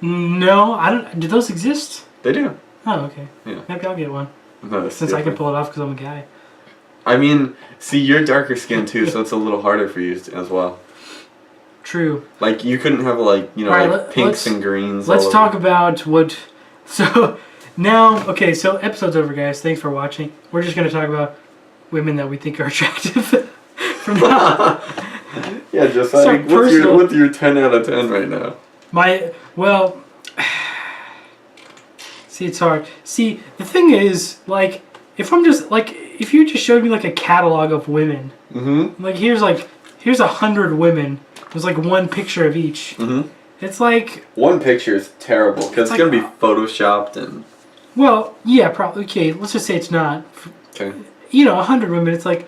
No, I don't. Do those exist? They do. Oh, okay. Yeah. Maybe I'll get one. No, that's Since I can stupid. pull it off because I'm a guy. I mean, see, you're darker skinned too, so it's a little harder for you as well. True. Like, you couldn't have, like, you know, All right, like pinks and greens. Let's all talk over. about what. So now, okay, so episode's over, guys. Thanks for watching. We're just gonna talk about women that we think are attractive from now. Yeah, just So like, personal. what's your 10 out of 10 right now? Well, see, it's hard. See, the thing is, like, if you just showed me like a catalog of women, Mm-hmm. like here's 100 women. There's like one picture of each. Mm-hmm. It's like, One picture is terrible because it's like- gonna be photoshopped and. well, yeah, probably. Okay, let's just say it's not. Okay. 100 women. It's like,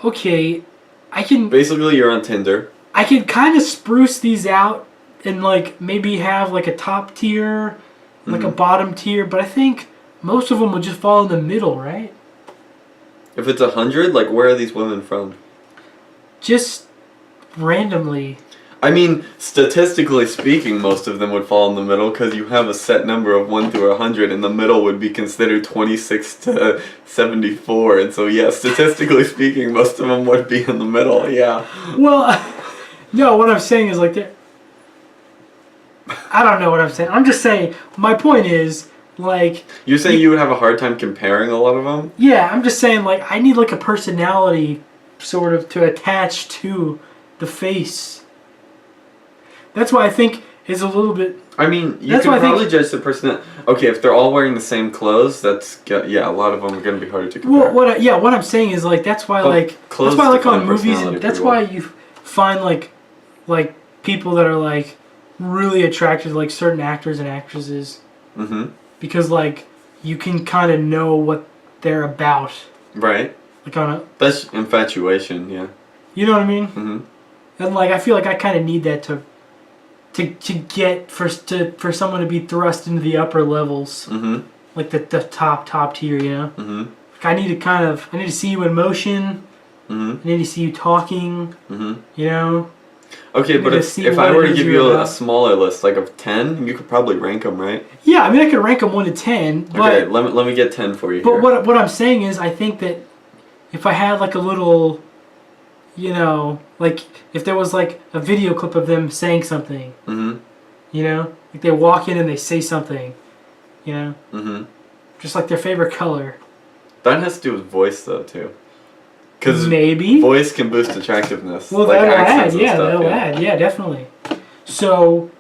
okay, I can Basically, you're on Tinder. kind of spruce these out and like maybe have like a top tier, like a bottom tier, but I think most of them would just fall in the middle, right? If it's 100, like, where are these women from? Just randomly. I mean, statistically speaking, most of them would fall in the middle because you have a set number of 1 through 100, and the middle would be considered 26 to 74. And so, yeah, statistically speaking, most of them would be in the middle. Yeah. Well, no, what I'm saying is like I don't know what I'm saying. I'm just saying, my point is, like... You're saying you would have a hard time comparing a lot of them? Yeah, I'm just saying, like, I need, like, a personality, sort of, to attach to the face. That's why I think is a little bit... I mean, you That's can why I think- probably judge the person. Okay, if they're all wearing the same clothes, yeah, a lot of them are going to be harder to compare. Well, what I'm saying is, like, that's why, But like... clothes That's why, like, define on movies, personality that's pretty why well. you find, like, people that are, like, really attracted to, like, certain actors and actresses. Mm-hmm. Because, like, you can kind of know what they're about. Right. Like, on a... That's infatuation, yeah. You know what I mean? Mm-hmm. And like I feel like I kind of need that to get for someone to be thrust into the upper levels, Mm-hmm. like the top tier, you know. Mm-hmm. Like I need to see you in motion. Mm-hmm. I need to see you talking. Mm-hmm. You know. Okay, but to see if what I were it to is give you're you a about. smaller list, like of 10, you could probably rank them, right? Yeah, I mean I could rank them 1 to 10, but Okay, let me get 10 for you but here. what I'm saying is I think that if I had like a little, you know, like if there was like a video clip of them saying something. Mm-hmm. You know? Like they walk in and they say something. You know? Mm-hmm. Just like their favorite color. That has to do with voice, though, too. Because maybe. voice can boost attractiveness. Well, like that'll accents add. and Yeah, stuff, that'll add. Yeah, definitely. So...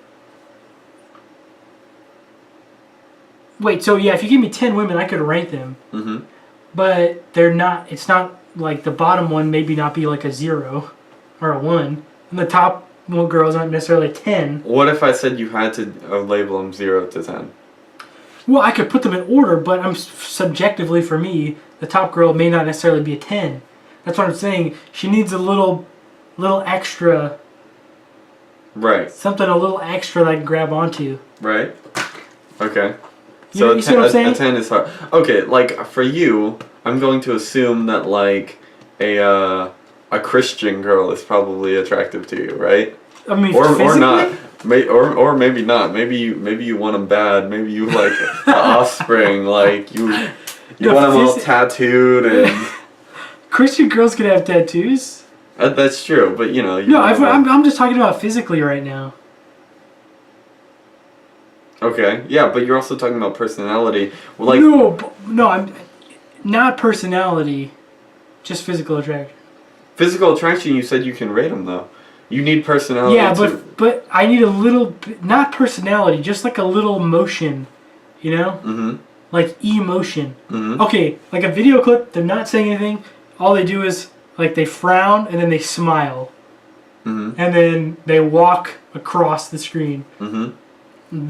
Wait, so yeah, if you give me 10 women, I could rank them. Mm-hmm. But they're not... It's not like the bottom one maybe not be like a 0 or a 1. And the top one girls aren't necessarily a 10. What if I said you had to label them 0 to 10? Well, I could put them in order, but subjectively for me, the top girl may not necessarily be a 10. That's what I'm saying. She needs a little extra, Right. something a little extra that I can grab onto. Right. Okay. So you see what I'm saying? a 10 is hard. Okay, like for you, I'm going to assume that like a Christian girl is probably attractive to you, right? I mean, Or physically? not. Or maybe not. Maybe you want them bad. Maybe you like the offspring. Like you No, want them all tattooed and. Christian girls can have tattoos. That's true, but you know. No, I'm just talking about physically right now. Okay, yeah, but you're also talking about personality. Well, like no, I'm not personality, just physical attraction. physical attraction. You said you can rate them though. You need personality. Yeah, too. but I need a little, not personality, just like a little emotion, you know? Mm-hmm. Like emotion. Mm-hmm. Okay, like a video clip, they're not saying anything. All they do is like they frown and then they smile. Mm-hmm. And then they walk across the screen. Mm-hmm.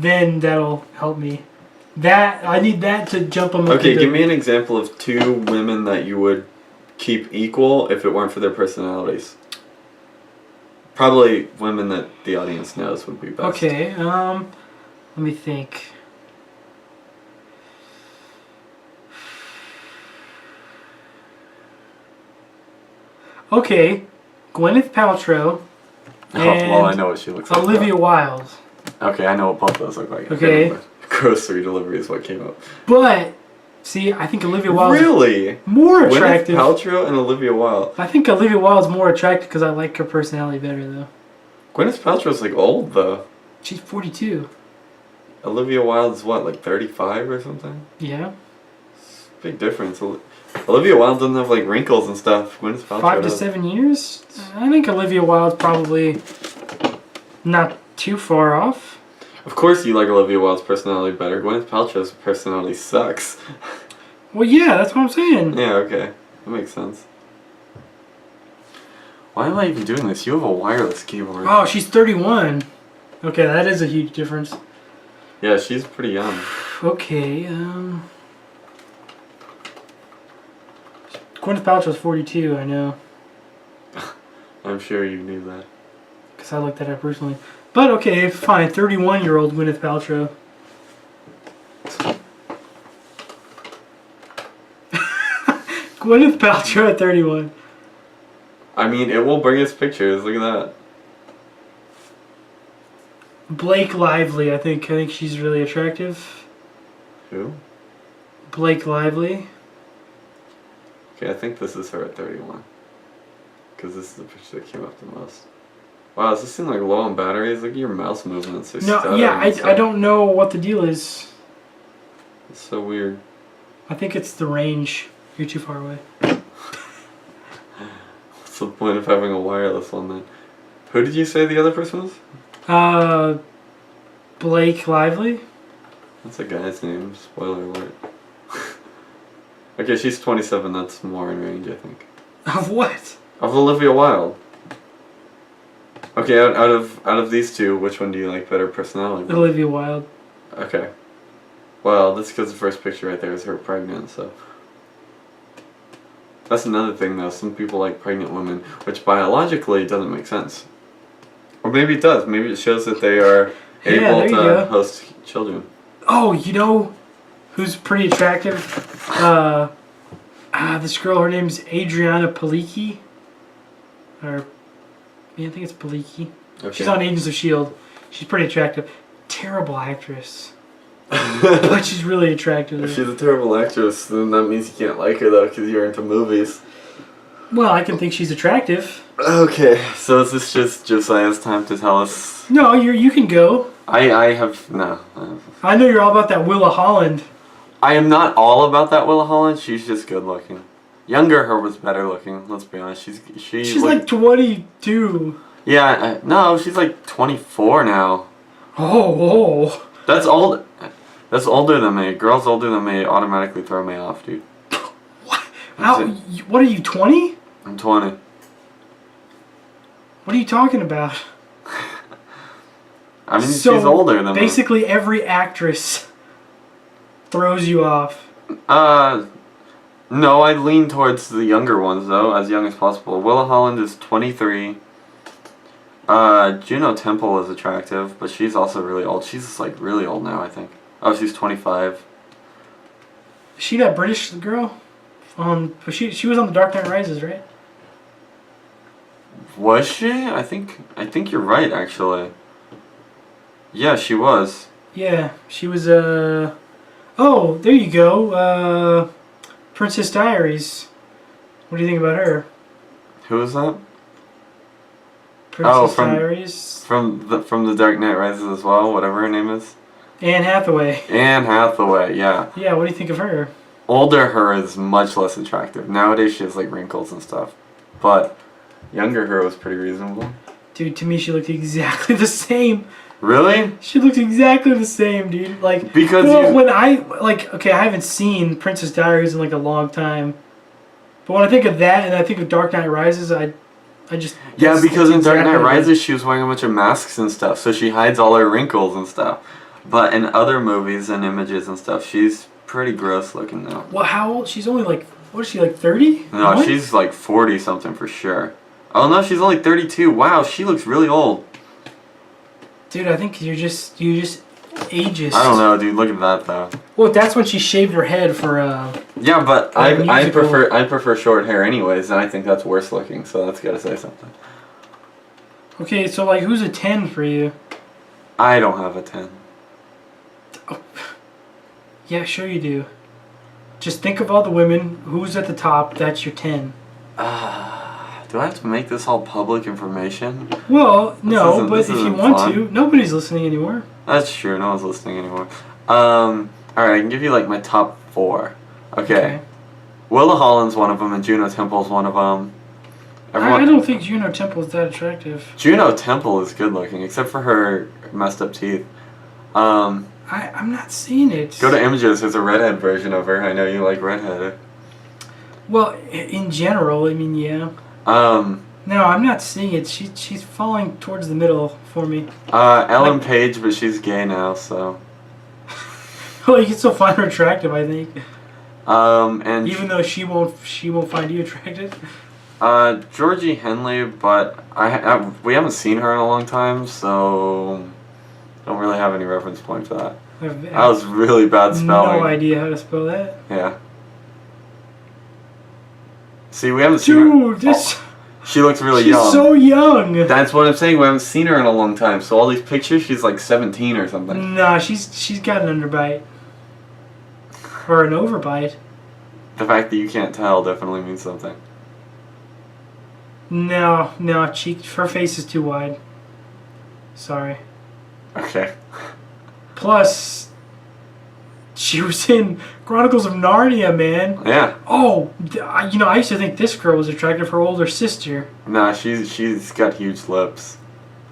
Then that'll help me. I need that to jump them up. Okay, give me an example of 2 women that you would keep equal if it weren't for their personalities. Probably women that the audience knows would be best. Okay, let me think. Okay, Gwyneth Paltrow and well, I know what she looks like. Olivia Wilde. Okay, I know what both those look like. Okay. Grocery delivery is what came up. But, see, I think Olivia Wilde Really? more attractive. Gwyneth Paltrow and Olivia Wilde. I think Olivia Wilde's more attractive because I like her personality better, though. Gwyneth Paltrow's like old though. She's 42. Olivia Wilde's what, like 35 or something? Yeah. It's a big difference. Olivia Wilde doesn't have like wrinkles and stuff. Gwyneth Paltrow 5 to does. 7 years? I think Olivia Wilde's probably not too far off. Of course you like Olivia Wilde's personality better. Gwyneth Paltrow's personality sucks. Well, yeah, that's what I'm saying. Yeah, okay. That makes sense. Why am I even doing this? You have a wireless keyboard. Oh, she's 31. Okay, that is a huge difference. Yeah, she's pretty young. Okay, Gwyneth Paltrow's 42, I know. I'm sure you knew that. Because I looked that up personally. But okay, fine. 31-year-old Gwyneth Paltrow. Gwyneth Paltrow at 31. I mean, it will bring us pictures. Look at that. Blake Lively, I think she's really attractive. Who? Blake Lively. Okay, I think this is her at 31. Because this is the picture that came up the most. Wow, does this seem like low on batteries? Look at your mouse movements. No, yeah, I don't know what the deal is. It's so weird. I think it's the range. You're too far away. What's the point of having a wireless one then? Who did you say the other person was? Blake Lively. That's a guy's name. Spoiler alert. Okay, she's 27. That's more in range, I think. Of what? Of Olivia Wilde. Okay, out of these 2, which one do you like better personality? Olivia Wilde. Okay. Well, that's because the first picture right there is her pregnant, so. That's another thing though, some people like pregnant women, which biologically doesn't make sense. Or maybe it does, maybe it shows that they are able to host children. Oh, you know who's pretty attractive? This girl, her name's Adriana Palicki. I think it's Palicki. Okay. She's on Agents of S.H.I.E.L.D. She's pretty attractive. Terrible actress. But she's really attractive. If she's a terrible actress, then that means you can't like her though, because you're into movies. Well, I can think she's attractive. Okay, so is this just Josiah's time to tell us? No, you can go. I have no. I know you're all about that Willa Holland. I am not all about that Willa Holland. She's just good looking. Younger her was better looking. Let's be honest. She's like 22. Yeah, no, she's like 24 now. Oh. That's old. That's older than me. Girls older than me automatically throw me off, dude. What? What are you, 20? I'm 20. What are you talking about? I mean, she's older than me. Basically every actress throws you off. No, I lean towards the younger ones, though, as young as possible. Willa Holland is 23. Juno Temple is attractive, but she's also really old. She's, like, really old now, I think. Oh, she's 25. Is she that British girl? But she was on The Dark Knight Rises, right? Was she? I think you're right, actually. Yeah, she was. Yeah, she was. Oh, there you go. Princess Diaries. What do you think about her? Who was that? Princess Diaries. From the Dark Knight Rises as well, whatever her name is. Anne Hathaway. Anne Hathaway, yeah. Yeah, what do you think of her? Older her is much less attractive. Nowadays she has like wrinkles and stuff. But younger her was pretty reasonable. Dude, to me she looked exactly the same. Really? She looked exactly the same, dude. Like, because when I I haven't seen Princess Diaries in like a long time. But when I think of that and I think of Dark Knight Rises, I just because in Dark Knight exactly Rises she was wearing a bunch of masks and stuff, so she hides all her wrinkles and stuff. But in other movies and images and stuff, she's pretty gross looking now. Well, how old? She's only like, what is she, like 30? No, What? she's like 40 something for sure. Oh no, she's only 32. Wow, she looks really old. Dude, I think you're just ageist. I don't know, dude. Look at that though. Well, that's when she shaved her head for Yeah, but I musical. prefer short hair anyways, and I think that's worse looking. So that's gotta say something. Okay, so like, who's a 10 for you? I don't have a 10. Oh. Yeah, sure you do. Just think of all the women. Who's at the top? That's your 10. Do I have to make this all public information? Well, no, but if you isn't want fun. to, nobody's listening anymore. That's true. No one's listening anymore. All right, I can give you like my top 4. Okay. Willa Holland's one of them, and Juno Temple's one of them. I don't think Juno Temple is that attractive. Juno Temple is good looking, except for her messed up teeth. I'm not seeing it. Go to Images. There's a redhead version of her. I know you like redhead. Well, in general, I mean, yeah. No, I'm not seeing it. She's falling towards the middle for me. Ellen Page, but she's gay now, so. Well, you can still find her attractive, I think. And even though she won't find you attractive. Georgie Henley, but we haven't seen her in a long time, so don't really have any reference point for that. That was really bad spelling. No idea how to spell that. Yeah. See, we haven't seen her. Dude, she looks really young. She's so young. That's what I'm saying. We haven't seen her in a long time. So all these pictures, she's like 17 or something. Nah, she's got an underbite. Or an overbite. The fact that you can't tell definitely means something. No, her face is too wide. Sorry. Okay. Plus, she was in Chronicles of Narnia, man. Yeah. Oh, I used to think this girl was attractive. Her older sister. Nah, she's got huge lips.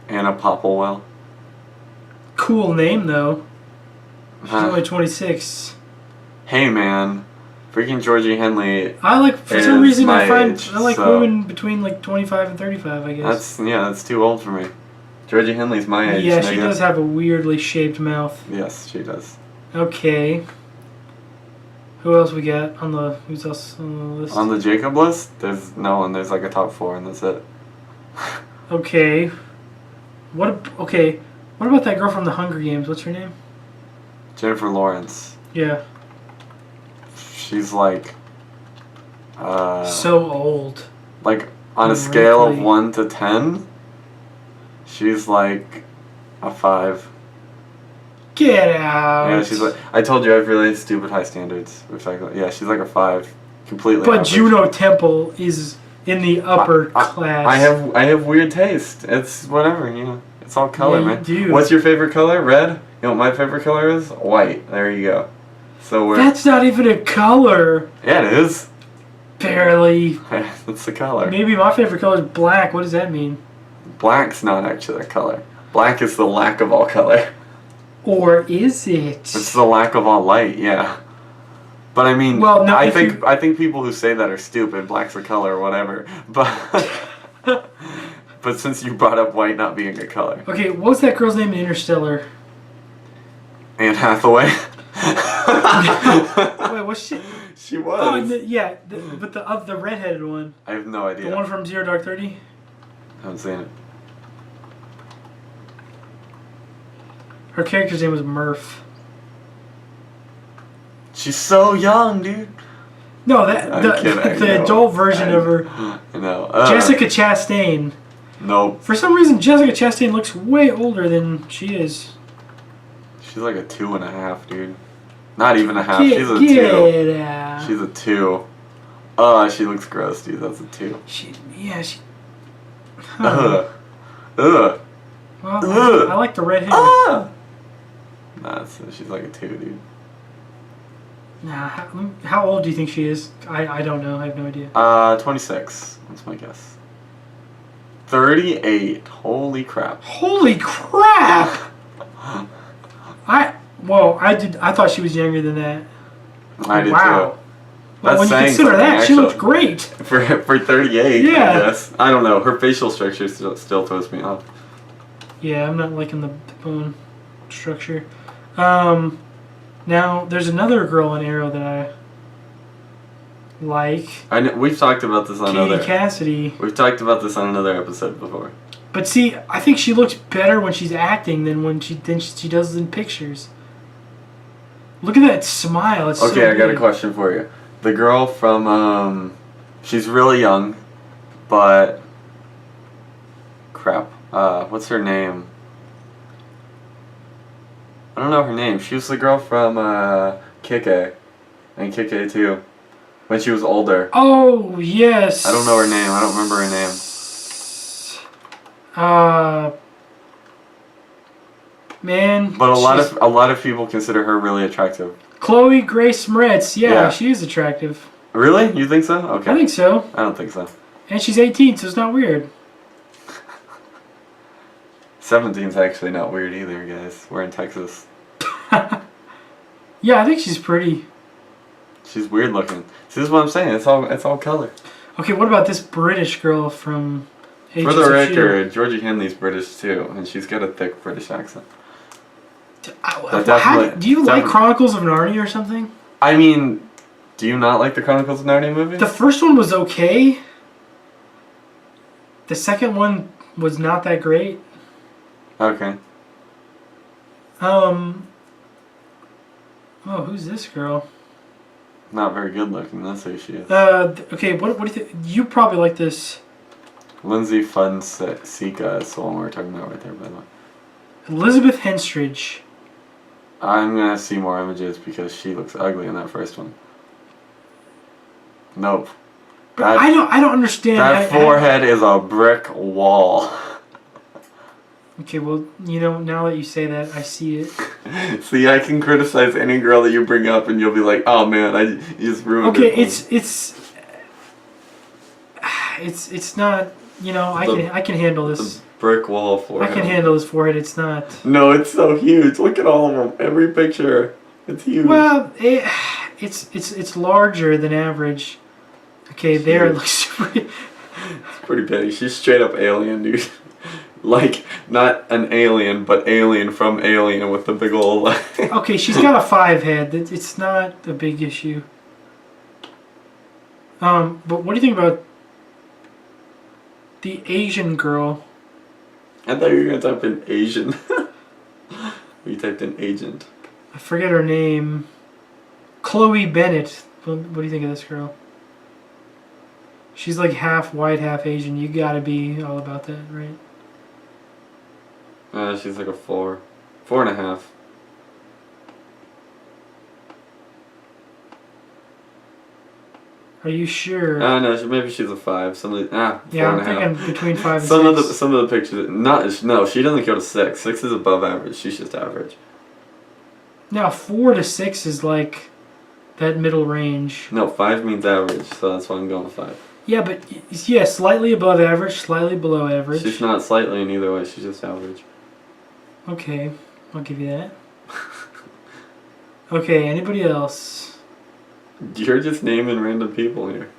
Anna Popplewell. Cool name though. She's only 26. Hey man, freaking Georgie Henley. I like for some reason I like so women between like 25 and 35. I guess. That's too old for me. Georgie Henley's my age. Yeah, she does have a weirdly shaped mouth. Yes, she does. Okay. Who else we got on the? Who's else on the list? On the Jacob list, there's no one. There's like a top 4, and that's it. Okay. What about that girl from the Hunger Games? What's her name? Jennifer Lawrence. Yeah. She's like. So old. Like on a scale of 1 to 10, she's like a 5. Get out. Yeah, she's like. I told you I have really stupid high standards. Yeah, she's like a 5, completely. But average. Juno Temple is in the upper class. I have weird taste. It's whatever, you know. It's all color, man. You do. What's your favorite color? Red? You know what my favorite color is? White. There you go. So that's not even a color. Yeah, it is. Barely. That's the color. Maybe my favorite color is black. What does that mean? Black's not actually a color. Black is the lack of all color. Or is it? It's the lack of all light, yeah. But I mean, well, no, I think people who say that are stupid. Black's a color or whatever. But but since you brought up white not being a color. Okay, what was that girl's name in Interstellar? Anne Hathaway. Wait, what's she? She was. Oh, but the redheaded one. I have no idea. The one from Zero Dark 30? I haven't seen it. Her character's name was Murph. She's so young, dude. No, the adult version of her. I know. Jessica Chastain. Nope. For some reason, Jessica Chastain looks way older than she is. She's like a 2.5, dude. Not even a half. She's a 2. Out. She's a 2. She looks gross, dude. That's a 2. She. Ugh. Well, I like the red hair. Nah, she's like a 2, dude. Nah, how old do you think she is? I don't know. I have no idea. 26. That's my guess. 38. Holy crap. Holy crap! I thought she was younger than that. I did wow. too. Well, when you consider that, she looked great. For 38, yeah. I guess. I don't know. Her facial structure still throws me off. Yeah, I'm not liking the bone structure. Now, there's another girl in Arrow that I like. We've talked about this on Katie Cassidy. We've talked about this on another episode before. But see, I think she looks better when she's acting than she does in pictures. Look at that smile. It's okay, so I got a big. question for you. The girl from she's really young, but crap. What's her name? I don't know her name. She was the girl from Kick-A and Kick-A 2 when she was older. Oh, yes. I don't know her name. I don't remember her name. Man. But a lot of people consider her really attractive. Chloe Grace Moretz. Yeah, she is attractive. Really? You think so? Okay. I think so. I don't think so. And she's 18, so it's not weird. 17's actually not weird either, guys. We're in Texas. Yeah, I think she's pretty. She's weird looking. See, this is what I'm saying. It's all color. Okay, what about this British girl from Agents For the of record, S.H.I.E.L.D.? Georgie Henley's British too, and she's got a thick British accent. Do you like Chronicles of Narnia or something? I mean, do you not like the Chronicles of Narnia movies? The first one was okay. The second one was not that great. Okay. Oh, who's this girl? Not very good looking, that's who she is. Okay, what do you think? You probably like this. Lindsay Fonseca is the one we're talking about right there, by the way. Elizabeth Henstridge. I'm gonna see more images because she looks ugly in that first one. Nope. But I don't understand. That forehead is a brick wall. Okay, well, now that you say that, I see it. See, I can criticize any girl that you bring up, and you'll be like, "Oh man, you just ruined it." Okay, it's not. I can handle this. The brick wall forehead. I can handle this forehead. It's not. No, it's so huge. Look at all of them. Every picture, it's huge. Well, it's larger than average. Okay, there it looks pretty. It's pretty big. She's straight up alien, dude. Like, not an alien, but alien from Alien with the big old... Okay, she's got a 5 head. It's not a big issue. But what do you think about the Asian girl? I thought you were going to type in Asian. You typed in agent. I forget her name. Chloe Bennett. What do you think of this girl? She's like half white, half Asian. You gotta be all about that, right? She's like a 4. 4.5. Are you sure? No, maybe she's a 5. Yeah, I'm thinking between 5 and 6. Some of the pictures, no, she doesn't go to 6. 6 is above average. She's just average. Now 4 to 6 is like that middle range. No, 5 means average, so that's why I'm going with 5. Yeah, but slightly above average, slightly below average. She's not slightly in either way. She's just average. Okay, I'll give you that. Okay, anybody else? You're just naming random people here.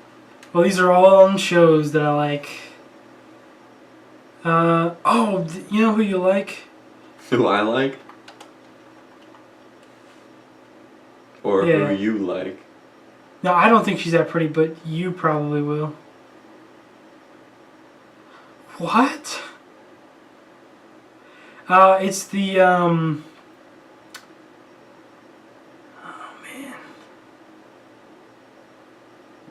Well, these are all on shows that I like. You know who you like? Who I like? Or Yeah. who you like? No, I don't think she's that pretty, but you probably will. What? It's the, oh man.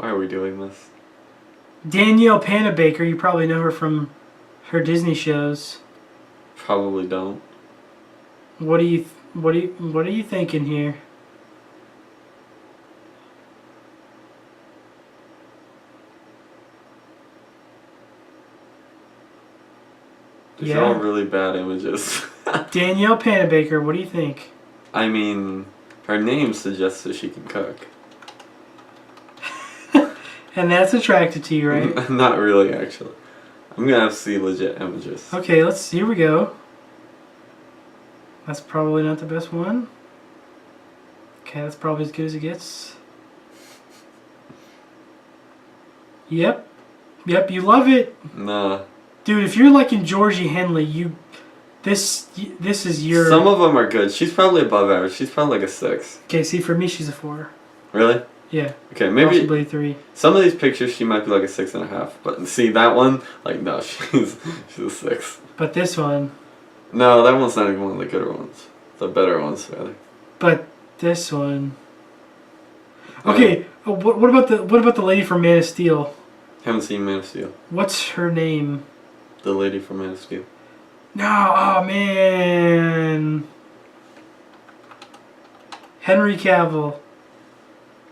Why are we doing this? Danielle Panabaker, you probably know her from her Disney shows. Probably don't. What are you thinking here? These are all really bad images. Danielle Panabaker, what do you think? I mean, her name suggests that she can cook. And that's attracted to you, right? Not really, actually. I'm gonna have to see legit images. Okay, here we go. That's probably not the best one. Okay, that's probably as good as it gets. Yep, you love it. Nah. Dude, if you're liking Georgie Henley, this is your... Some of them are good. She's probably above average. She's probably like a 6. Okay, see, for me, she's a 4. Really? Yeah. Okay, maybe... Possibly 3. Some of these pictures, she might be like a 6.5. But see, that one, like, no, she's a 6. But this one... No, that one's not even one of the gooder ones. The better ones, rather. But this one... Okay, what about the lady from Man of Steel? Haven't seen Man of Steel. What's her name? The lady from Man of Steel. No, oh man. Henry Cavill.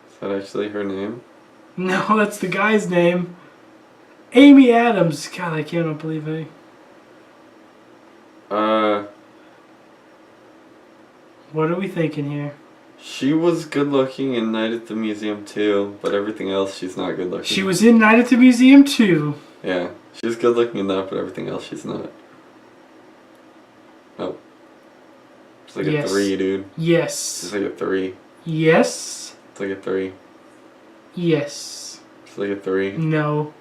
Is that actually her name? No, that's the guy's name. Amy Adams. God, I cannot believe it. What are we thinking here? She was good looking in Night at the Museum too, but everything else she's not good looking. She was in Night at the Museum too. Yeah, she was good looking in that, but everything else she's not. Oh. It's like a 3, dude. Yes. It's like a 3. Yes. It's like a 3. Yes. It's like a 3. No.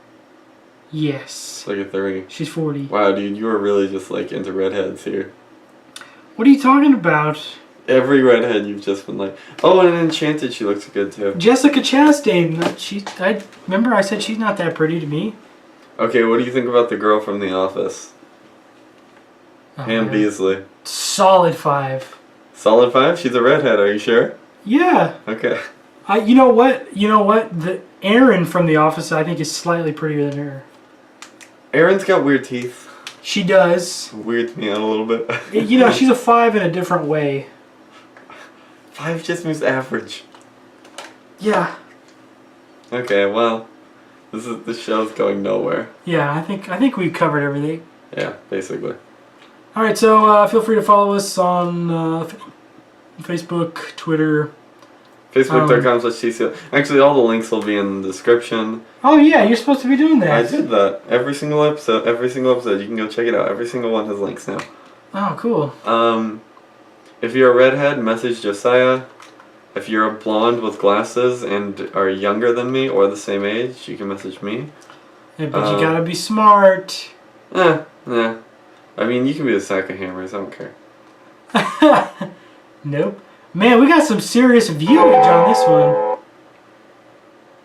Yes. It's like a 3. She's 40. Wow, dude, you are really just like into redheads here. What are you talking about? Every redhead you've just been like, oh, and in Enchanted she looks good too. Jessica Chastain. I remember I said she's not that pretty to me. Okay, what do you think about the girl from The Office? Pam Beasley. Solid 5. Solid 5? She's a redhead, are you sure? Yeah. Okay. You know what? The Erin from The Office I think is slightly prettier than her. Erin's got weird teeth. She does. Weirds me out a little bit. She's a 5 in a different way. 5 just means average. Yeah. Okay, well, this show's going nowhere. Yeah, I think we covered everything. Yeah, basically. All right, so feel free to follow us on Facebook, Twitter. Facebook.com/TCO. Actually, all the links will be in the description. Oh yeah, you're supposed to be doing that. I did that. Every single episode, you can go check it out. Every single one has links now. Oh, cool. If you're a redhead, message Josiah. If you're a blonde with glasses and are younger than me or the same age, you can message me. Yeah, but you gotta be smart. Yeah. I mean, you can be a sack of hammers. I don't care. Nope. Man, we got some serious viewage on this one.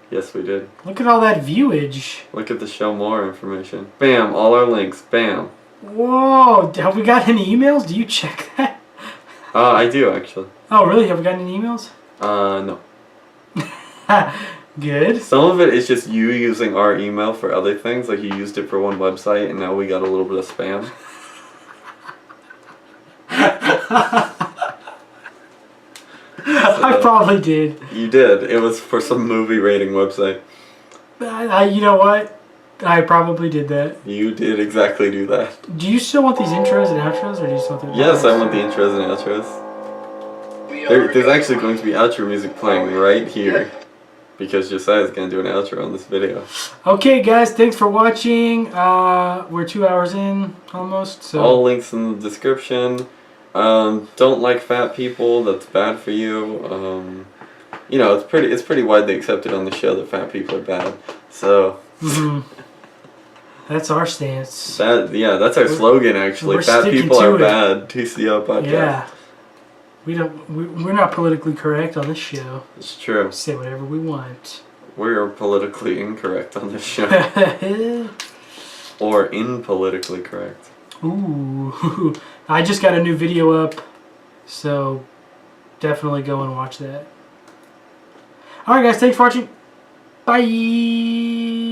Yes, we did. Look at all that viewage. Look at the show more information. Bam, all our links. Bam. Whoa, have we got any emails? Do you check that? I do, actually. Oh, really? Have we got any emails? No. Good. Some of it is just you using our email for other things. Like you used it for one website and now we got a little bit of spam. I probably did. You did. It was for some movie rating website. You know what? I probably did that. You did exactly do that. Do you still want these intros and outros, or do you just want the... Yes, I want the intros and outros. There's actually going to be outro music playing right here. Because Josiah's going to do an outro on this video. Okay, guys, thanks for watching. We're 2 hours in, almost. So. All links in the description. Don't like fat people. That's bad for you. It's pretty widely accepted on the show that fat people are bad. So. That's our stance. That's our slogan actually. Fat people are bad. TCO podcast. Yeah. We're not politically correct on this show. It's true. We say whatever we want. We're politically incorrect on this show. Or impolitically correct. Ooh. I just got a new video up, so definitely go and watch that. Alright guys, thanks for watching. Bye.